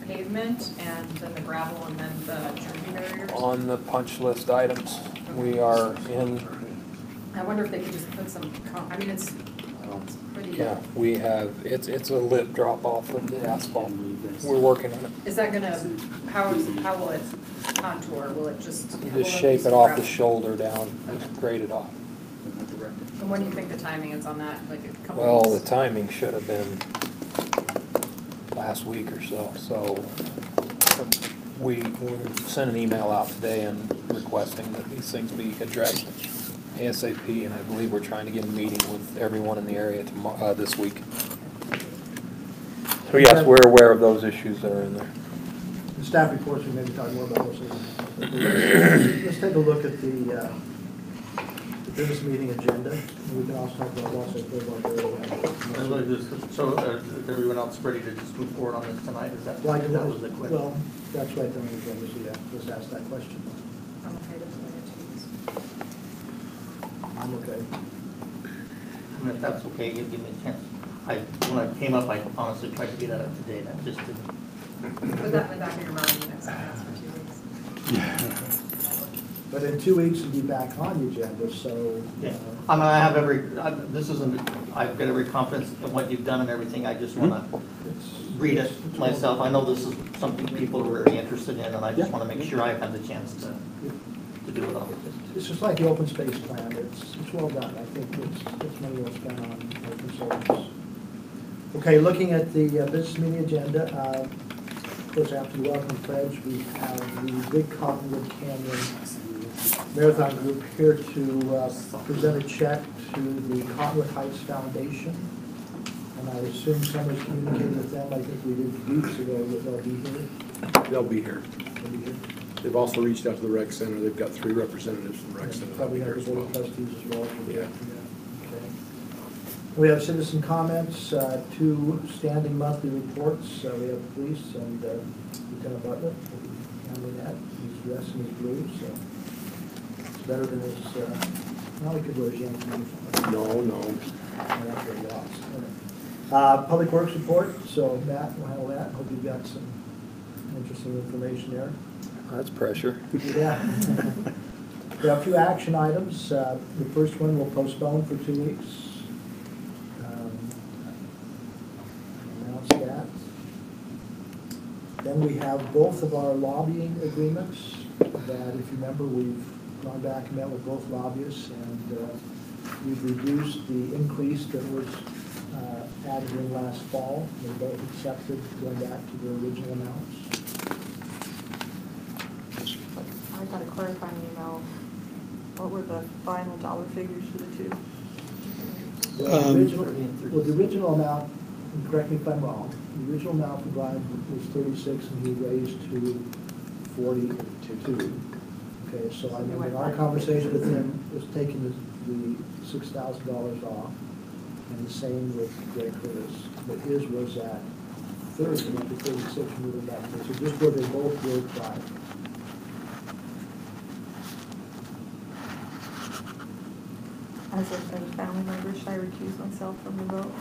pavement and then the gravel and then the drinking barriers. On the punch list items, we are in. I wonder if they could just put some, it's pretty. Yeah, we have, it's a lip drop-off of the asphalt. We're working on it. Is that gonna, how will it contour? Will it just? Just shape it off the shoulder down, just grade it off. And when do you think the timing is on that? Like a couple Well, weeks? the timing should have been last week or so. So we sent an email out today and requesting that these things be addressed ASAP, and I believe we're trying to get a meeting with everyone in the area tomorrow, this week. So yes, we're aware of those issues that are in there. The staff reports, we maybe talk more about those later. Let's take a look at the business meeting agenda. We can also talk about Wasatch Boulevard. So everyone else ready to just move forward on this tonight? Is that, Well, that was the question? well, that's right on the agenda, so yeah, let's ask that question. I'm okay to play it. I'm okay. I mean, if that's okay, give me a chance. When I came up, I honestly tried to get that up to date. I just didn't. Put that in the back of your mind next time, ask for 2 weeks. Yeah. But in 2 weeks, we'll be back on the agenda, so. Yeah. I mean, I have I've got every confidence in what you've done and everything. I just want to read it myself. I know this is something people are very interested in, and I just want to make sure I have the chance to do it all. It's just like the open space plan. It's well done. I think it's money well spent on our consultants. Okay, looking at the business meeting agenda, of course, after the welcome pledge, we have the Big Cottonwood Canyon Marathon Group here to present a check to the Cottonwood Heights Foundation. And I assume somebody's communicated with them, I think we did weeks ago, that they'll be here. They'll be here. They'll be here. They've also reached out to the rec center. They've got 3 representatives from the rec center. Probably have here the as board well. of trustees as well. Yeah. Okay. We have citizen comments, 2 standing monthly reports. We have police and Lieutenant Butler handling that. He's dressed in his blue, so it's better than his, well, he could wear his uniform. No. That's very awesome. Public Works report, so Matt will handle that. Hope you've got some interesting information there. That's pressure. Yeah. We have a few action items. The first one we'll postpone for 2 weeks. Announce that. Then we have both of our lobbying agreements that, if you remember, we've gone back and met with both lobbyists, and we've reduced the increase that was added in last fall. They both accepted going back to their original amounts. I got a clarifying email What were the final dollar figures for the two? The original amount, and correct me if I'm wrong, the original amount for Brian was 36 and he raised to 42. Okay, so I remember in our conversation with him was taking the $6,000 off, and the same with Greg Curtis. But his was at 30, and went to 36 and moving back. So just where they both were 5. As a family member, should I recuse myself from the vote?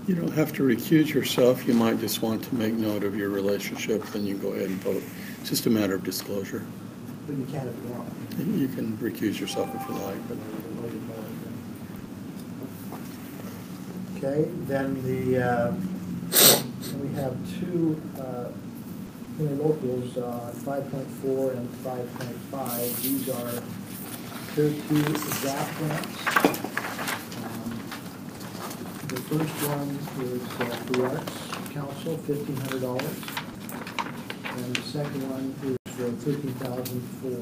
You don't have to recuse yourself. You might just want to make note of your relationship, then you go ahead and vote. It's just a matter of disclosure. But you can if you want. You can recuse yourself if you like, but. Okay, then we have two locals, 5.4 and 5.5. These are Tier 2 ZAP grants. The first one is for Arts Council, $1,500. And the second one is for $13,000 for,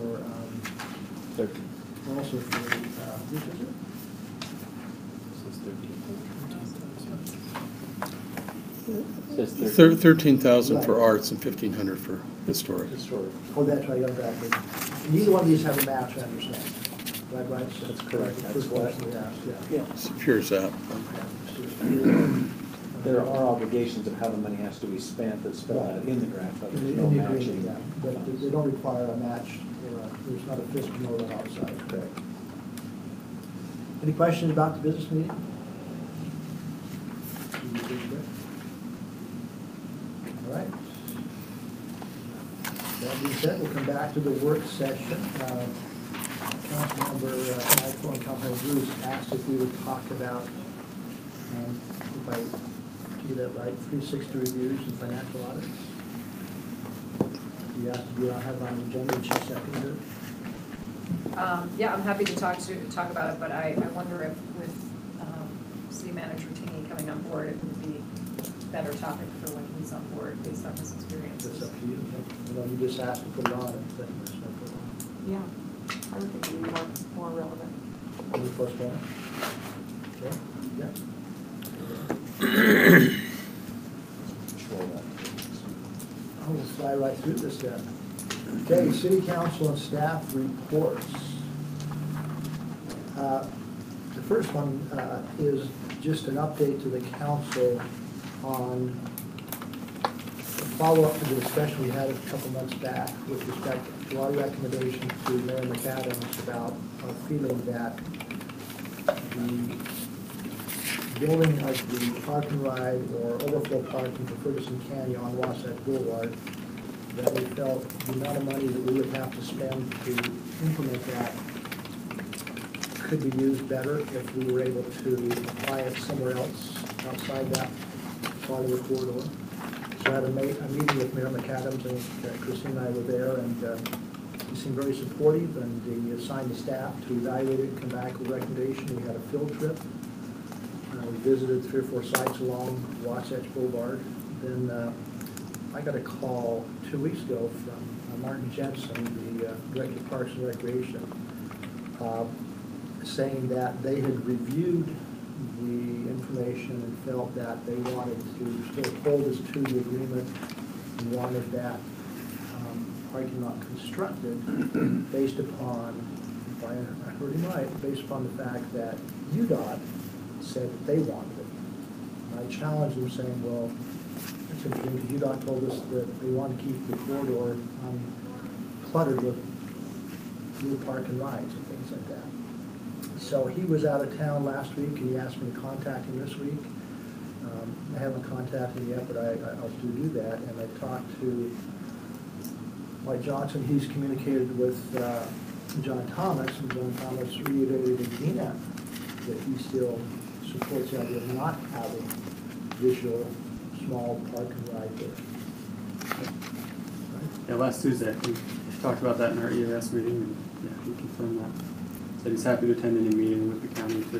also for, which is it? $13,000 for arts and $1,500 for historic. Oh, that's right, I got that. Neither one of these have a match, I understand. Right? So That's correct. the first question we asked, yeah. It's pure zap. There are obligations of how the money has to be spent that's spelled out in the grant, but there's no In the matching. agreement, yeah. But they don't require a match, or there's not a fiscal note on outside. Correct. Any questions about the business meeting? All right. That being said, we'll come back to the work session. Councilmember Michael and Councilmember Bruce asked if we would talk about, if I do that right, 360 reviews and financial audits. You asked if you don't have it on the agenda, and she seconded it. Yeah, I'm happy to talk about it, but I wonder if with City Manager Tingy coming on board, it would be a better topic for when he's on board based on his experiences. It's up to you. You just asked to put it on, and then there's no put it on. Yeah, I would think it would be more relevant. Can we postpone it? Okay, yeah. We'll fly right through this then. Okay, City Council and staff reports. The first one is just an update to the council on follow-up to the discussion we had a couple months back with respect to our recommendation to Mayor McAdams about our feeling that the building of the park and ride or overflow parking for Ferguson Canyon on Wasatch Boulevard, that we felt the amount of money that we would have to spend to implement that could be used better if we were able to apply it somewhere else outside that part of the corridor. So I had a meeting with Mayor McAdams, and Christine and I were there, and he seemed very supportive, and he assigned the staff to evaluate it and come back with a recommendation. We had a field trip. We visited 3 or 4 sites along Wasatch Boulevard. Then I got a call 2 weeks ago from Martin Jensen, the Director of Parks and Recreation, saying that they had reviewed the information and felt that they wanted to still hold us to the agreement and wanted that parking lot constructed based upon, if I heard him right, based upon the fact that UDOT said that they wanted it. And I challenged them saying, well, it's interesting because UDOT told us that they want to keep the corridor cluttered with new park and rides and things like that. So he was out of town last week, and he asked me to contact him this week. I haven't contacted him yet, but I'll do that. And I talked to Mike Johnson. He's communicated with John Thomas, and John Thomas reiterated again that he still supports the idea of not having visual small park and ride there. Yeah, last Tuesday, we talked about that in our EAS meeting, and yeah, we confirmed that. Said he's happy to attend any meeting with the county to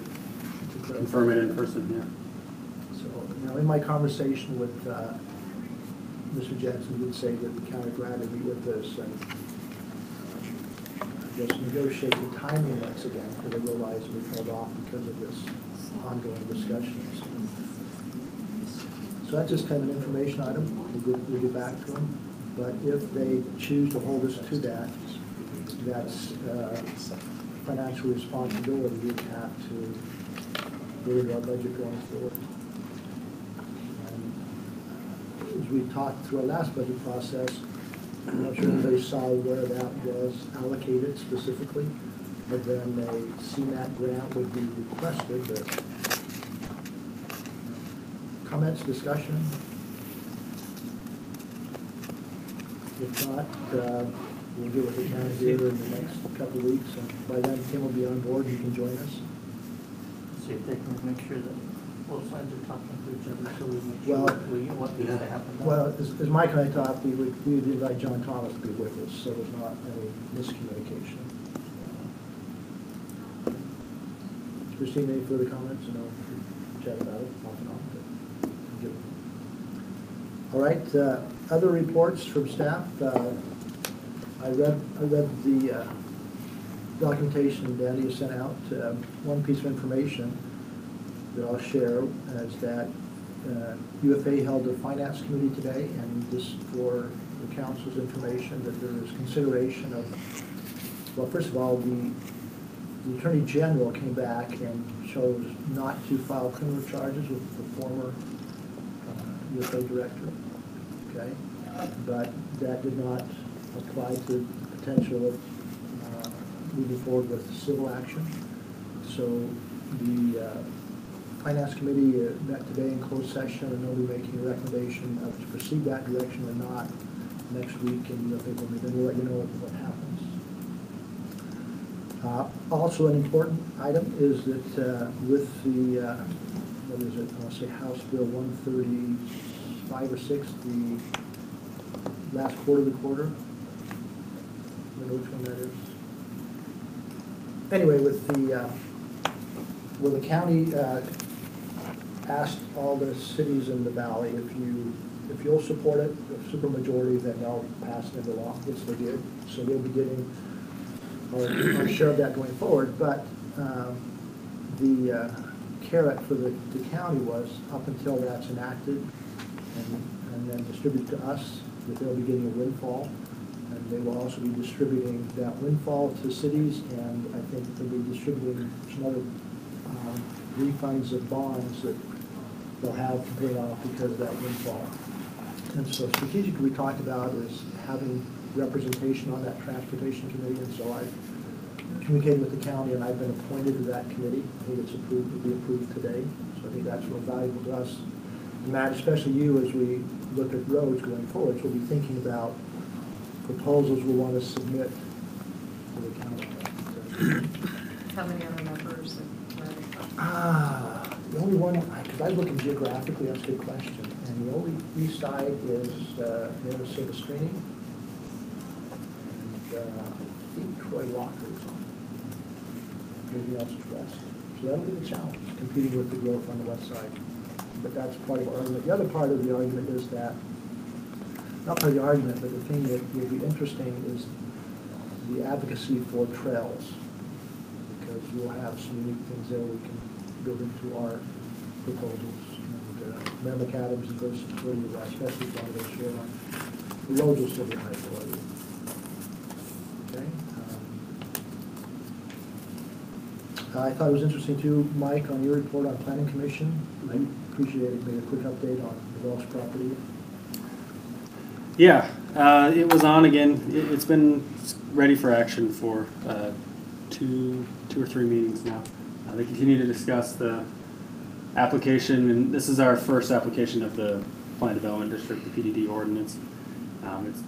confirm it in person, yeah. So, in my conversation with Mr. Jensen, he did say that the county glad to meet with us and just negotiate the timing once again, because they realize we held off because of this ongoing discussions. So that's just kind of an information item. We'll get back to them. But if they choose to hold us to that, that's financial responsibility we have to go into our budget going forward. And as we talked through our last budget process, I'm not sure everybody saw where that was allocated specifically, but then a CMAQ grant would be requested. But comments, discussion? If not, we'll get with the county here in the next couple of weeks, and by then Tim will be on board, he can join us. See if they can make sure that both sides are talking to each other, so we make Well, sure what needs to happen. Well, as Mike and I talked, we would invite John Thomas to be with us, so there's not any miscommunication. Christine, any further comments? No, we chat about it off and on. But all right, other reports from staff. I read the documentation Danny has sent out. One piece of information that I'll share is that UFA held a finance committee today, and just for the council's information, that there is consideration of, well, first of all, the Attorney General came back and chose not to file criminal charges with the former UFA director, okay? But that did not apply to the potential of moving forward with civil action. So the Finance Committee met today in closed session, and they'll be making a recommendation of to proceed that direction or not next week, and then we'll let you know what happens. Also an important item is that with the, what is it, I'll say House Bill 135 or 6, the last quarter of the quarter. I don't know which one that is. Anyway, with the, where the county asked all the cities in the valley, if you'll support it, a supermajority, then they'll pass it into law, which they did. So they'll be getting our share of that going forward. But the carrot for the county was up until that's enacted and then distributed to us, that they'll be getting a windfall. And they will also be distributing that windfall to cities, and I think they'll be distributing some other refunds of bonds that they'll have to pay off because of that windfall. And so strategically we talked about is having representation on that transportation committee, and so I've communicated with the county and I've been appointed to that committee. I think it's approved, will be approved today, so I think that's real valuable to us. And Matt, especially you, as we look at roads going forward, so we'll be thinking about proposals we want to submit to the county. How many other members? The only one, because I was looking geographically, that's a good question. And the only east side is Minnesota Screening. And I think Troy Walker's on. Everything else is west. So that'll be the challenge, competing with the growth on the west side. But that's part of our argument. The other part of the argument is that, not part of the argument, but the thing that will be interesting is the advocacy for trails. Because we'll have some unique things there we can build into our proposals. And Mayor McAdams is very supportive of that, especially if one of those shoreline. The roads will still be high quality. Okay. I thought it was interesting too, Mike, on your report on Planning Commission. I appreciate it. Maybe a quick update on the Welsh property. Yeah, it was on again. It's been ready for action for two or three meetings now. They continue to discuss the application, and this is our first application of the Plan Development District, the PDD ordinance.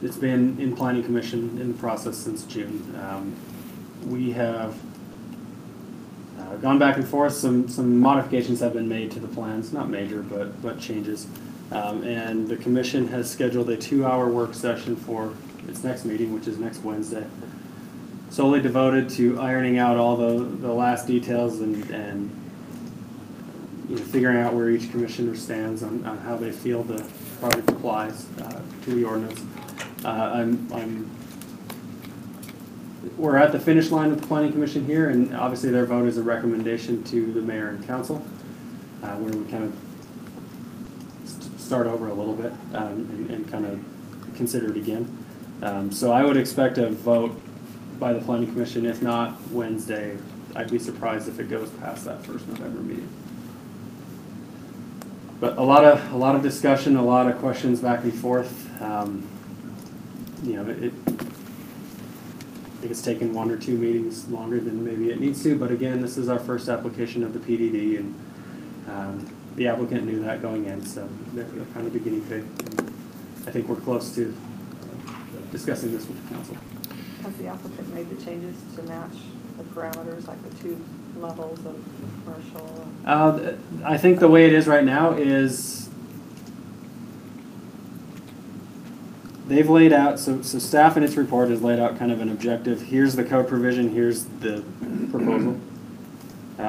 It's been in Planning Commission in the process since June. We have gone back and forth. Some modifications have been made to the plans, not major, but changes. And the commission has scheduled a 2-hour work session for its next meeting, which is next Wednesday, solely devoted to ironing out all the last details and figuring out where each commissioner stands on how they feel the project applies to the ordinance. I'm we're at the finish line with the planning commission here, and obviously their vote is a recommendation to the mayor and council, where we kind of start over a little bit and kind of consider it again. So I would expect a vote by the planning commission, if not Wednesday. I'd be surprised if it goes past that first November meeting. But a lot of discussion, a lot of questions back and forth. You know, I think it's taken 1 or 2 meetings longer than maybe it needs to, but again, this is our first application of the PDD, and the applicant knew that going in, so they're kind of the guinea pig. I think we're close to discussing this with the council. Has the applicant made the changes to match the parameters, like the 2 levels of commercial? I think the way it is right now is they've laid out, so staff in its report has laid out kind of an objective. Here's the code provision, here's the proposal.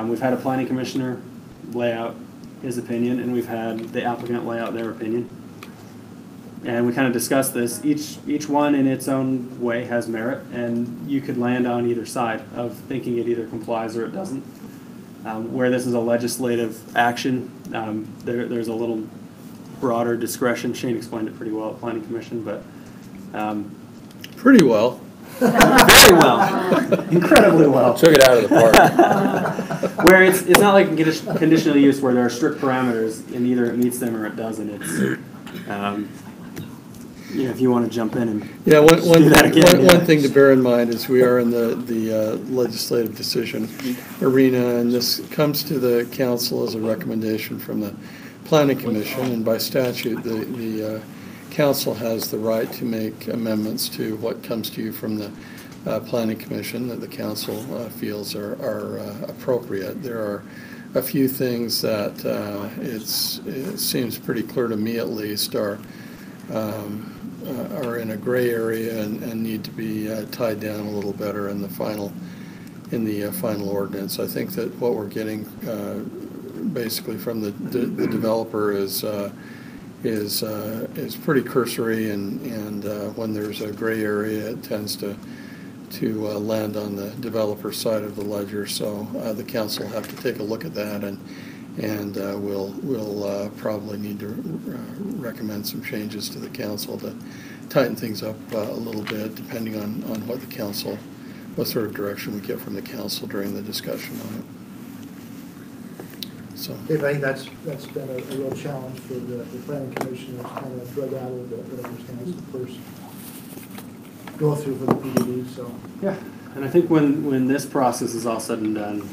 We've had a planning commissioner lay out his opinion, and we've had the applicant lay out their opinion. And we kind of discussed this. Each one in its own way has merit, and you could land on either side of thinking it either complies or it doesn't. Where this is a legislative action, there's a little broader discretion. Shane explained it pretty well at Planning Commission, but Pretty well. very well, incredibly well. Took it out of the park. Where it's not like conditional use where there are strict parameters and either it meets them or it doesn't. It's you know, if you want to jump in and Yeah, do that again. one thing to bear in mind is we are in the legislative decision arena, and this comes to the council as a recommendation from the Planning Commission, and by statute, the council has the right to make amendments to what comes to you from the Planning Commission that the council feels are appropriate. There are a few things that it seems pretty clear to me, at least, are in a gray area and need to be tied down a little better in the final ordinance. I think that what we're getting basically from the developer is pretty cursory, and when there's a gray area, it tends to land on the developer side of the ledger. So the council will have to take a look at that, and we'll probably need to recommend some changes to the council to tighten things up a little bit, depending on what sort of direction we get from the council during the discussion on it. So I think that's been a real challenge for the planning commission. It's kind of drug out a little bit, but I understand it's the first go through for the PDD. So yeah, and I think when this process is all said and done,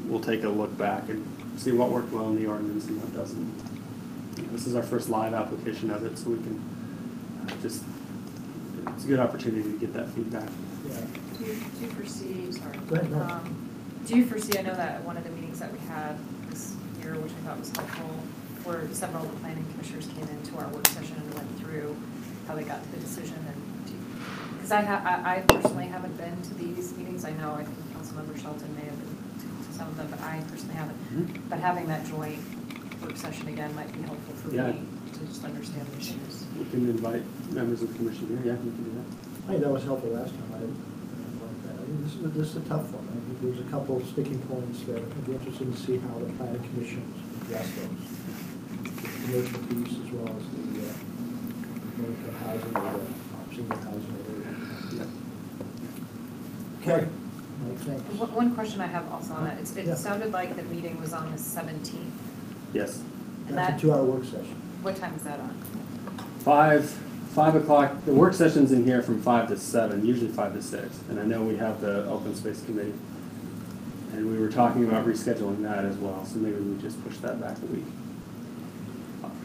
we'll take a look back and see what worked well in the ordinance and what doesn't. You know, this is our first live application of it, so we can it's a good opportunity to get that feedback. yeah. Do you foresee, sorry. Go ahead, no. Do you foresee, I know that at one of the meetings that we had this year, which I thought was helpful, where several of the planning commissioners came into our work session and went through how they got to the decision, and because I personally haven't been to these meetings. I know I think Councilmember Shelton may have been to some of them, but I personally haven't. Mm-hmm. But having that joint work session again might be helpful for me to just understand the issues. We can invite members of the commission here. Yeah, we can do that. I think that was helpful last time. I didn't like that. I mean, this is a tough one. I think there's a couple of sticking points that I'd be interested to see how the planning commission address those. The commercial piece as well as the low-income housing or the senior housing area. Okay. Mike, thanks. One question I have also on that, it sounded like the meeting was on the 17th. Yes. And That's a 2-hour work session. What time is that on? 5 o'clock. The work session's in here from 5 to 7, usually 5 to 6. And I know we have the open space committee, and we were talking about rescheduling that as well. So maybe we just push that back a week.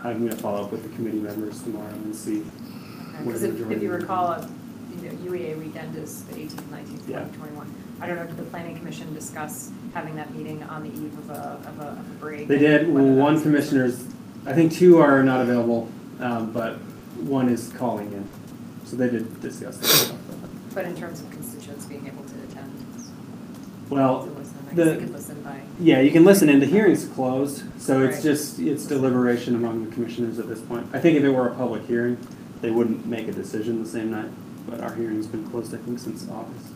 I'm going to follow up with the committee members tomorrow and see. Because if you recall, UEA weekend is the 18th, 19th, 20th, 21. I don't know, did the planning commission discuss having that meeting on the eve of a break? They did. One commissioner's, I think 2 are not available, but 1 is calling in. So they did discuss that. But in terms of constituents being able to attend? Well, they could listen by. Yeah, you can listen in. The hearing's closed, so it's Right. it's deliberation among the commissioners at this point. I think if it were a public hearing, they wouldn't make a decision the same night, but our hearing's been closed, I think, since August.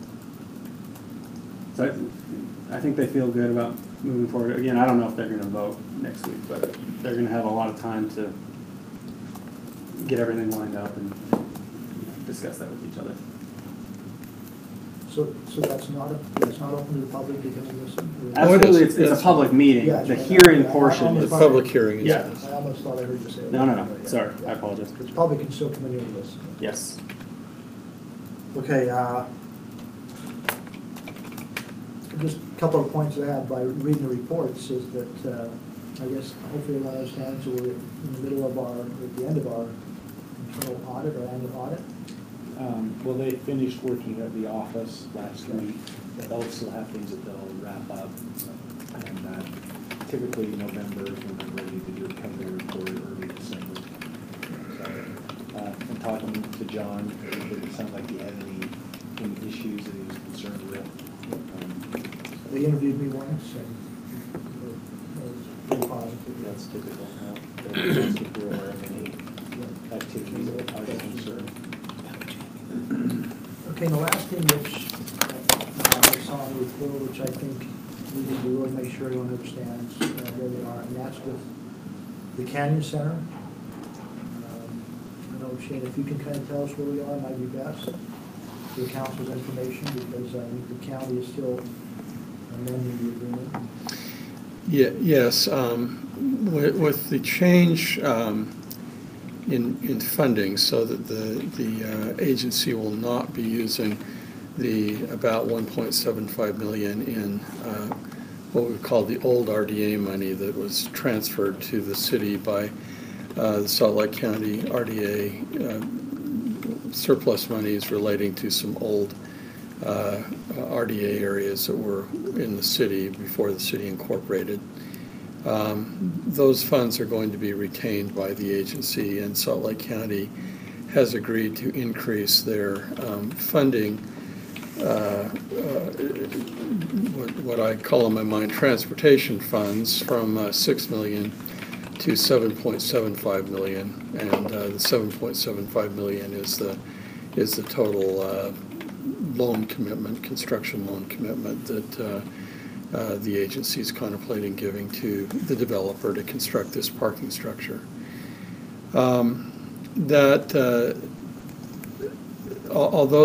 So I think they feel good about moving forward. Again, I don't know if they're going to vote next week, but they're going to have a lot of time to get everything lined up and discuss that with each other. So that's not open to the public to come and listen? Absolutely, it's a public meeting. Yeah, The hearing portion is. The public hearing is. Yeah. I almost thought I heard you say that. No, sorry, I apologize. The public can still come in and listen. Yes. Okay, just a couple of points I have by reading the reports is that, I guess, hopefully everyone understands we're in the middle of at the end of our internal audit, or annual audit. Well, they finished working at the office last week, but they'll still have things that they'll wrap up. And typically November is when they're ready to do a company report, early December. So, and talking to John, it sounds like he had any issues that he was concerned with. They interviewed me once, and it was pretty positive. That's typical now. They're just if we're aware of any activities that are concerned. Okay, the last thing which I saw in the report, which I think we need to really make sure everyone understands where they are, and that's with the Canyon Center. I know, Shane, if you can kind of tell us where we are, might be best for the council's information, because I think the county is still amending the agreement. Yes, with the change in funding, so that the agency will not be using the about 1.75 million in what we call the old RDA money that was transferred to the city by the Salt Lake County RDA surplus monies relating to some old RDA areas that were in the city before the city incorporated. Those funds are going to be retained by the agency, and Salt Lake County has agreed to increase their funding, what I call in my mind transportation funds, from 6 million to 7.75 million, and the 7.75 million is the total loan commitment, construction loan commitment that the agency is contemplating giving to the developer to construct this parking structure. Although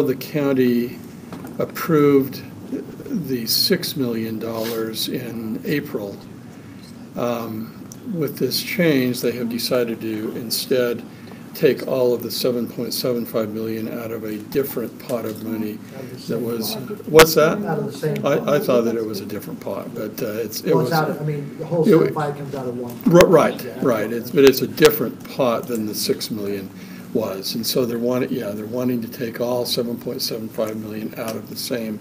the county approved the $6 million in April, with this change, they have decided to instead take all of the 7.75 million out of a different pot of money that was, what's that? Out of the same pot. I thought that it was a different pot, but it Well, was. it's out of, I mean, the whole 75 comes out of one. Right, but it's a different pot than the 6 million was, and so they're wanting to take all 7.75 million out of the same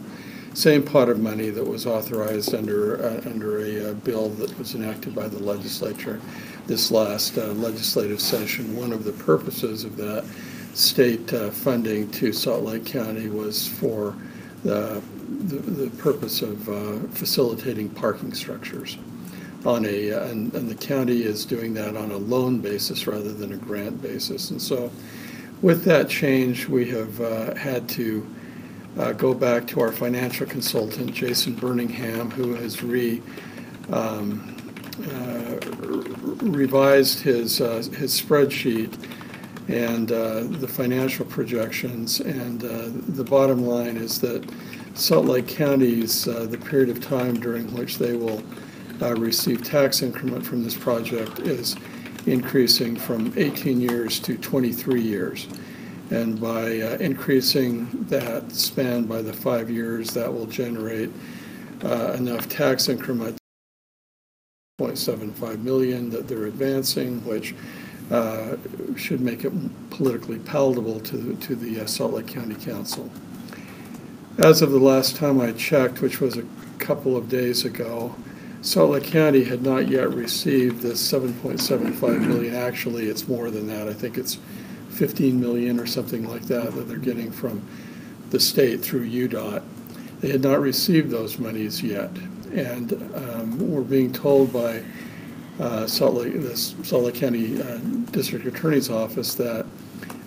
pot of money that was authorized under a bill that was enacted by the legislature this last legislative session. One of the purposes of that state funding to Salt Lake County was for the purpose of facilitating parking structures on and the county is doing that on a loan basis rather than a grant basis. And so with that change, we have had to go back to our financial consultant, Jason Birmingham, who has revised his spreadsheet and the financial projections, and the bottom line is that Salt Lake County's the period of time during which they will receive tax increment from this project is increasing from 18 years to 23 years. And by increasing that span by the 5 years, that will generate enough tax increment, 0.75 million that they're advancing, which should make it politically palatable to the Salt Lake County Council. As of the last time I checked, which was a couple of days ago, Salt Lake County had not yet received this 7.75 million. Actually, it's more than that. I think it's 15 million or something like that they're getting from the state through UDOT. They had not received those monies yet, and we're being told by the Salt Lake County District Attorney's Office that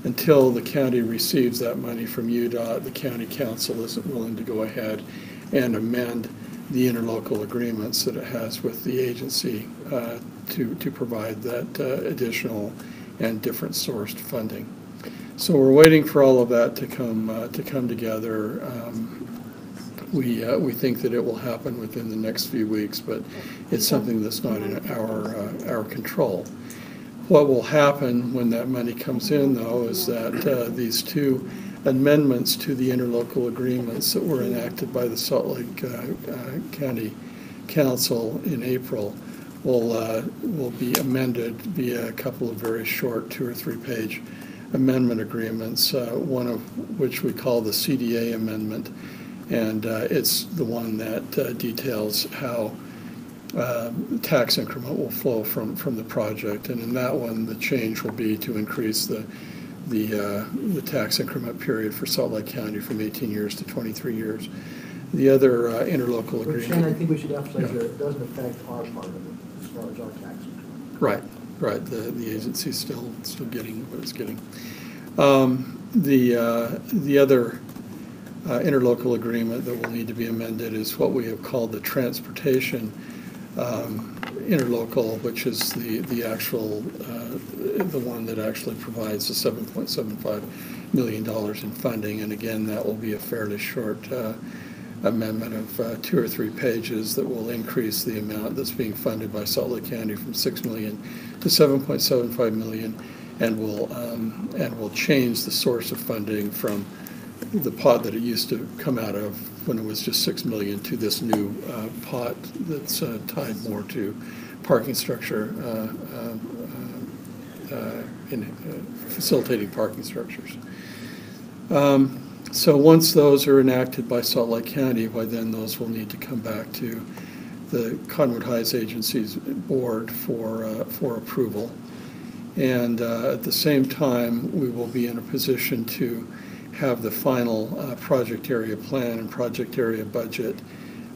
until the county receives that money from UDOT, the county council isn't willing to go ahead and amend the interlocal agreements that it has with the agency to provide that additional and different sourced funding. So we're waiting for all of that to come together. We think that it will happen within the next few weeks, but it's something that's not in our control. What will happen when that money comes in, though, is that these two amendments to the interlocal agreements that were enacted by the Salt Lake County Council in April will be amended via a couple of very short 2 or 3 page amendment agreements, one of which we call the CDA amendment, and it's the one that details how tax increment will flow from the project, and in that one the change will be to increase the tax increment period for Salt Lake County from 18 years to 23 years. The other interlocal agreement. Shannon, I think we should emphasize that it doesn't affect our part of it as far as our tax increment. Right. The agency's still getting what it's getting. The other interlocal agreement that will need to be amended is what we have called the transportation interlocal, which is the actual the one that actually provides the $7.75 million in funding, and again that will be a fairly short amendment of 2 or 3 pages that will increase the amount that's being funded by Salt Lake County from $6 million to $7.75 million, and will change the source of funding from the pot that it used to come out of when it was just $6 million to this new pot that's tied more to parking structure, facilitating parking structures. So once those are enacted by Salt Lake County, why then those will need to come back to the Cottonwood Heights Agency's board for approval. And at the same time, we will be in a position to have the final project area plan and project area budget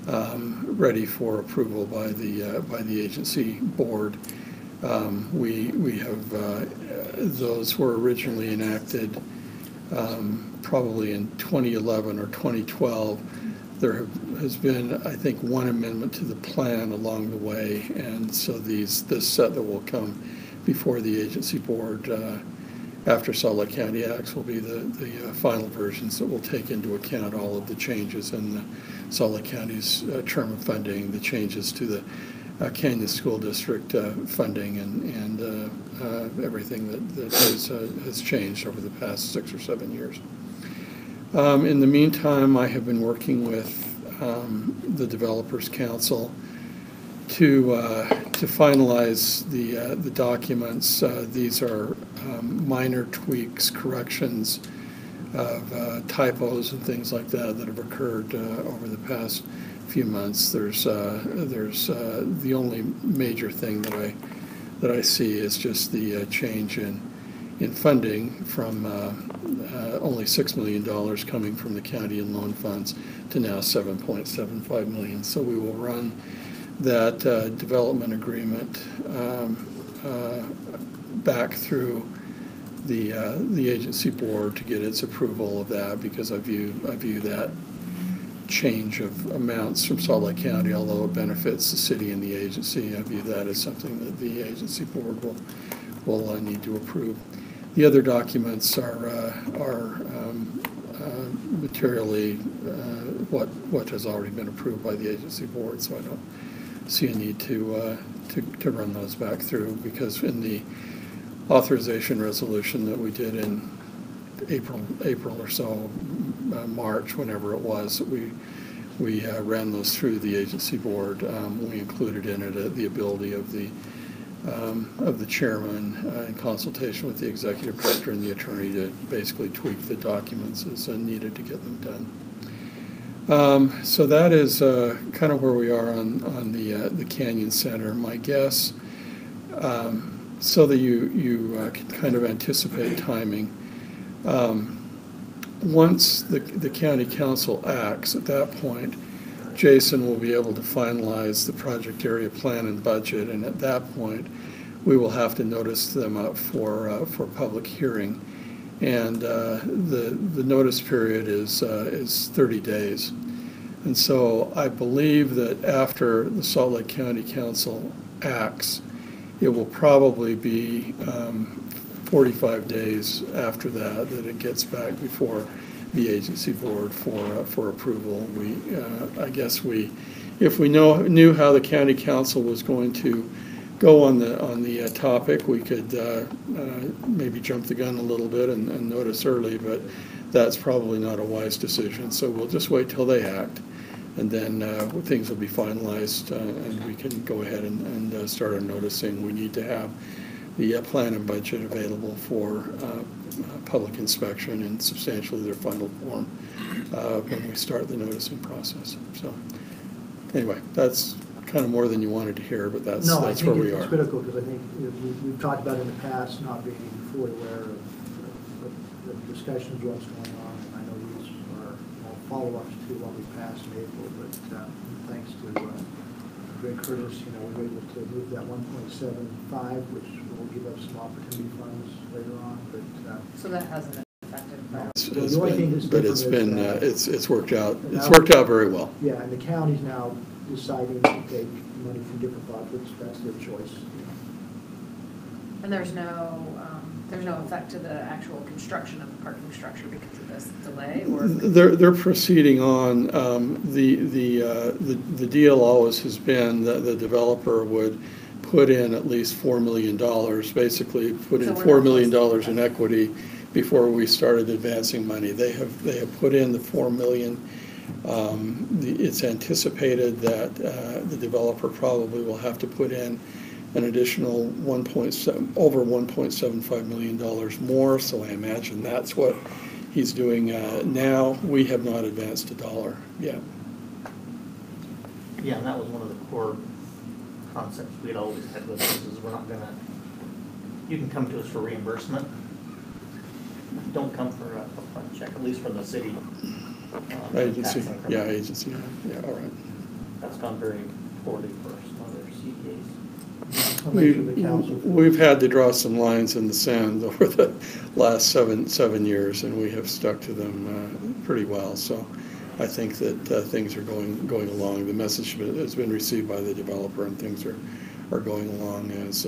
ready for approval by the agency board. We have those were originally enacted probably in 2011 or 2012. There has been, I think, one amendment to the plan along the way, and so this set that will come before the agency board after Salt Lake County acts will be the final versions that will take into account all of the changes in the Salt Lake County's term of funding, the changes to the Canyon School District funding, and everything that has changed over the past 6 or 7 years. In the meantime, I have been working with the Developers Council to finalize the documents. These are minor tweaks, corrections of typos and things like that have occurred over the past few months. There's the only major thing that I see is just the change in funding from only $6 million coming from the county and loan funds to now $7.75 million. So we will run that development agreement back through the agency board to get its approval of that, because I view that change of amounts from Salt Lake County, although it benefits the city and the agency, I view that as something that the agency board will need to approve. The other documents are materially what has already been approved by the agency board, so I don't see a need to run those back through, because in the authorization resolution that we did in April or so, March, whenever it was, we ran those through the agency board. We included in it the ability of the chairman in consultation with the executive director and the attorney to basically tweak the documents as needed to get them done. So that is kind of where we are on the Canyon Center. My guess, so that you can kind of anticipate timing, once the county council acts, at that point, Jason will be able to finalize the project area plan and budget, and at that point, we will have to notice them up for public hearing, and the notice period is 30 days. And so I believe that after the Salt Lake County Council acts, it will probably be 45 days after that it gets back before the agency board for approval. I guess if we knew how the county council was going to go on the topic, we could maybe jump the gun a little bit and notice early, but that's probably not a wise decision. So we'll just wait till they act, and then things will be finalized, and we can go ahead and start our noticing. We need to have the plan and budget available for public inspection in substantially their final form when we start the noticing process. So anyway, that's kind of more than you wanted to hear, but that's where we are. No, I think it's critical, because I think we've talked about in the past not being fully aware of the discussions, what's going on, and I know these are all follow-ups to what we passed in April, but thanks to Greg Curtis, we're able to move that 1.75, which will give us some opportunity funds later on, but. So that hasn't been affected by. It's worked out. It's worked out very well. Yeah, and the county's now deciding to take money from different buckets. That's their choice. And there's no effect to the actual construction of the parking structure because of this delay, or? They're proceeding on. The deal always has been that the developer would put in at least $4 million, basically put in $4 million in equity before we started advancing money. They have put in the $4 million. It's anticipated that the developer probably will have to put in an additional over $1.75 million more, so I imagine that's what he's doing now. We have not advanced a dollar yet. Yeah, and that was one of the core concepts we'd always had with this, is we're not gonna, you can come to us for reimbursement. Don't come for a front check, at least from the city. Agency, yeah, agency, yeah, all right. That's gone very poorly for some other CDAs. We've had to draw some lines in the sand over the last seven years, and we have stuck to them pretty well. So I think that things are going along. The message has been received by the developer, and things are going along as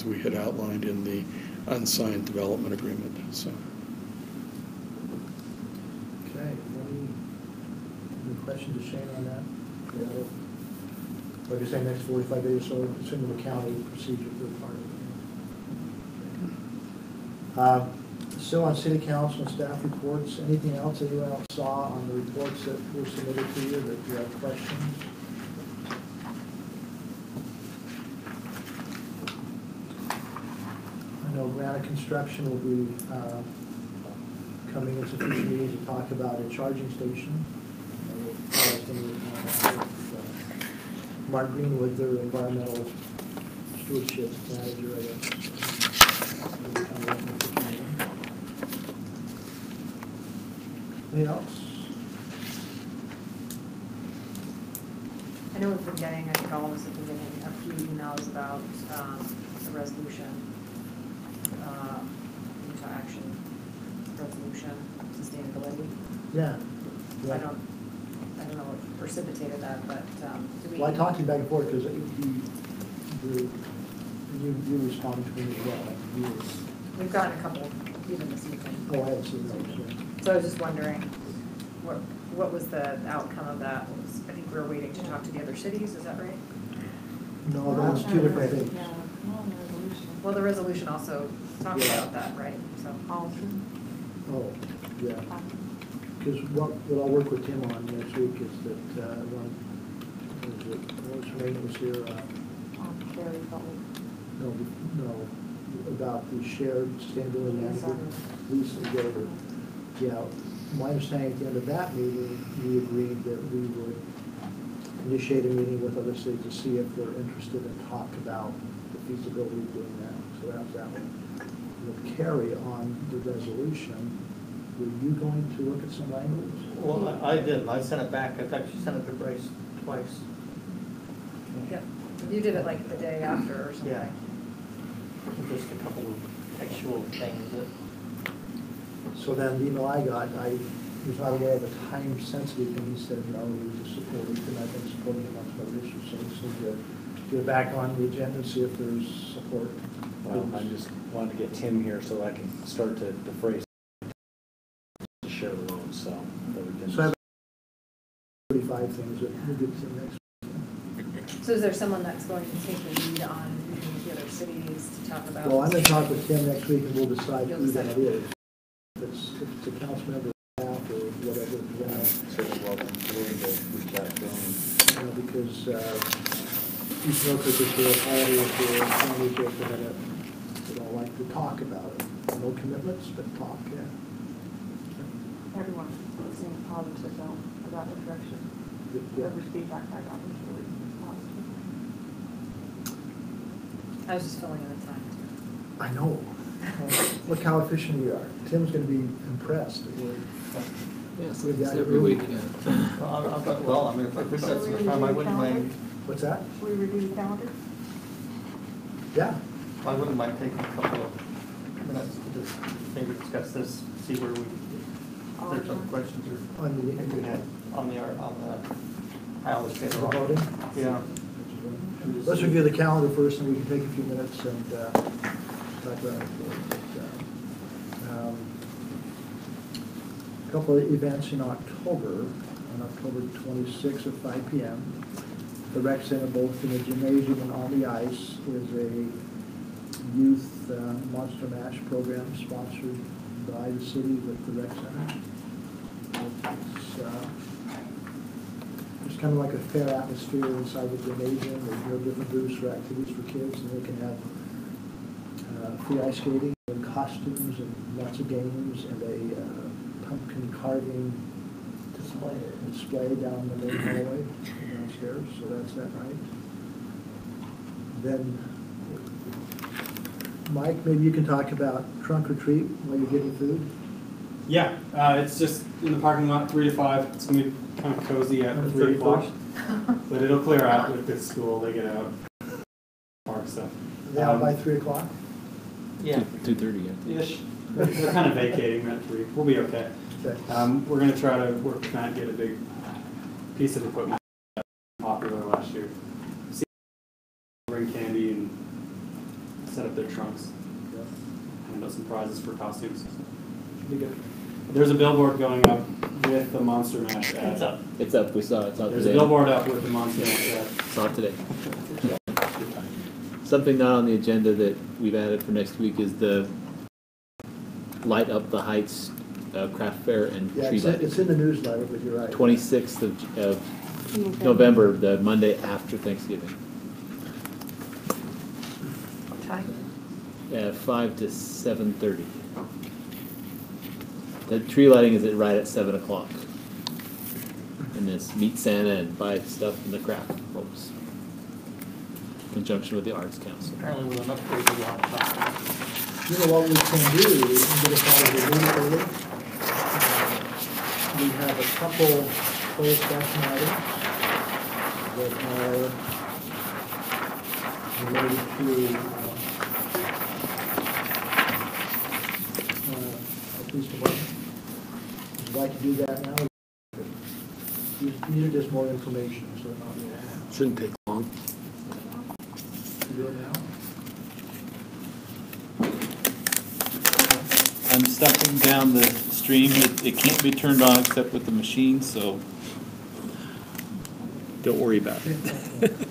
we had outlined in the unsigned development agreement. So. Okay. Any questions to Shane on that? Yeah. Like I say, next 45 days or so, assuming the county procedure for the part of it. Still on city council and staff reports, anything else anyone else saw on the reports that were submitted to you that you have questions? I know Granite Construction will be coming into future meetings to talk about a charging station. Mark Greenwood, their environmental stewardship manager, I guess. Anything else? I know we've been getting, I think all of us have been getting a few emails about the resolution, into action resolution, sustainability. Yeah. I don't know what precipitated that, but do we? Well, I talked to you back and forth because you responded to me as well. We've gotten a couple even this evening. Oh, I haven't seen those. So I was just wondering, what was the outcome of that? I think we were waiting to talk to the other cities, is that right? No, that's two different things. Well, the resolution also talks about that, right? So. Oh, yeah. Because what I'll work with Tim on next week is that what's her name was here? No, about the shared sustainability management. Lisa Gator. Yeah, my understanding at the end of that meeting, we agreed that we would initiate a meeting with other cities to see if they're interested in talk about the feasibility of doing that. So that's that one. With Carrie on the resolution, were you going to look at some language? Well, I did. I sent it back. I've actually sent it to Bryce twice. Yep. You did it like the day after or something. Yeah. Just a couple of textual things that. So then the email I got, was not aware of a time-sensitive thing. He said, no, he was just supporting, and I've been supporting him on some other issues, so it's good to get it back on the agenda and see if there's support. Well, I just wanted to get Tim here so I can start to defray to share the load, so that we can. So I have 35 things that we'll get to next. So is there someone that's going to take the lead on meeting with the other cities to talk about? Well, I'm going to talk with Tim next week and we'll decide You'll who that decide. is. If it's a council member, staff, or whatever. Certainly welcome. We're going to reach out to them. Because each local is here, holiday is here, families here for that. They don't like to talk about it. No commitments, but talk, yeah. Everyone seemed positive though about the direction. Yeah. Every feedback I got was really positive. I was just filling in the time. I know. Look how efficient we are. Tim's going to be impressed. Yes, We've got it every week, really- Well, I mean, if that's the time, I wouldn't mind, What's that? Should we review the calendar? Yeah. I wouldn't mind taking a couple of minutes to just maybe discuss this, see where we, if there's some questions or On the, maybe we had on the, I always say the wrong. voting? Yeah. Let's review the calendar first, and we can take a few minutes and talk about it. A couple of events in October. On October 26th at 5 p.m. The rec center, both in the gymnasium and on the ice, is a youth monster mash program sponsored by the city with the rec center. It's kind of like a fair atmosphere inside the gymnasium. There's different booths for activities for kids, and they can have free ice skating and costumes and lots of games and a pumpkin carving display down the main hallway downstairs. So that's that night. Then, Mike, maybe you can talk about trunk or treat while you're getting food. Yeah, it's just in the parking lot, 3 to 5. It's gonna be kind of cozy at On 3 o'clock. 31st? But it'll clear out with the school, they get out. Park stuff. Are they out by 3 o'clock? Yeah. 2:30, yeah. Ish. They're kind of vacating at 3. We'll be okay. Okay. We're gonna try to work with Matt, get a big piece of equipment popular last year. See, bring candy and set up their trunks. And some prizes for costumes. Should be good. There's a billboard going up with the Monster Mash ad. It's up. It's up. We saw it. It's out There's today. a billboard up with the Monster Mash ad. Saw it today. Something not on the agenda that we've added for next week is the Light Up the Heights craft fair and Yeah, tree lighting. it's in the newsletter, but you're right. 26th of November, the Monday after Thanksgiving. What time? 5 to 7:30. The tree lighting is right at 7 o'clock. And this meet Santa and buy stuff from the craft folks. In conjunction with the Arts Council. Apparently with enough crazy laptop. You know what we can do, we can get us out of the meeting early. We have a couple closed session items that are related to police department. Would you like to do that now? These are just more information, so not really. Shouldn't take long. Do it now? I'm stuffing down the stream. It can't be turned on except with the machine, so don't worry about it.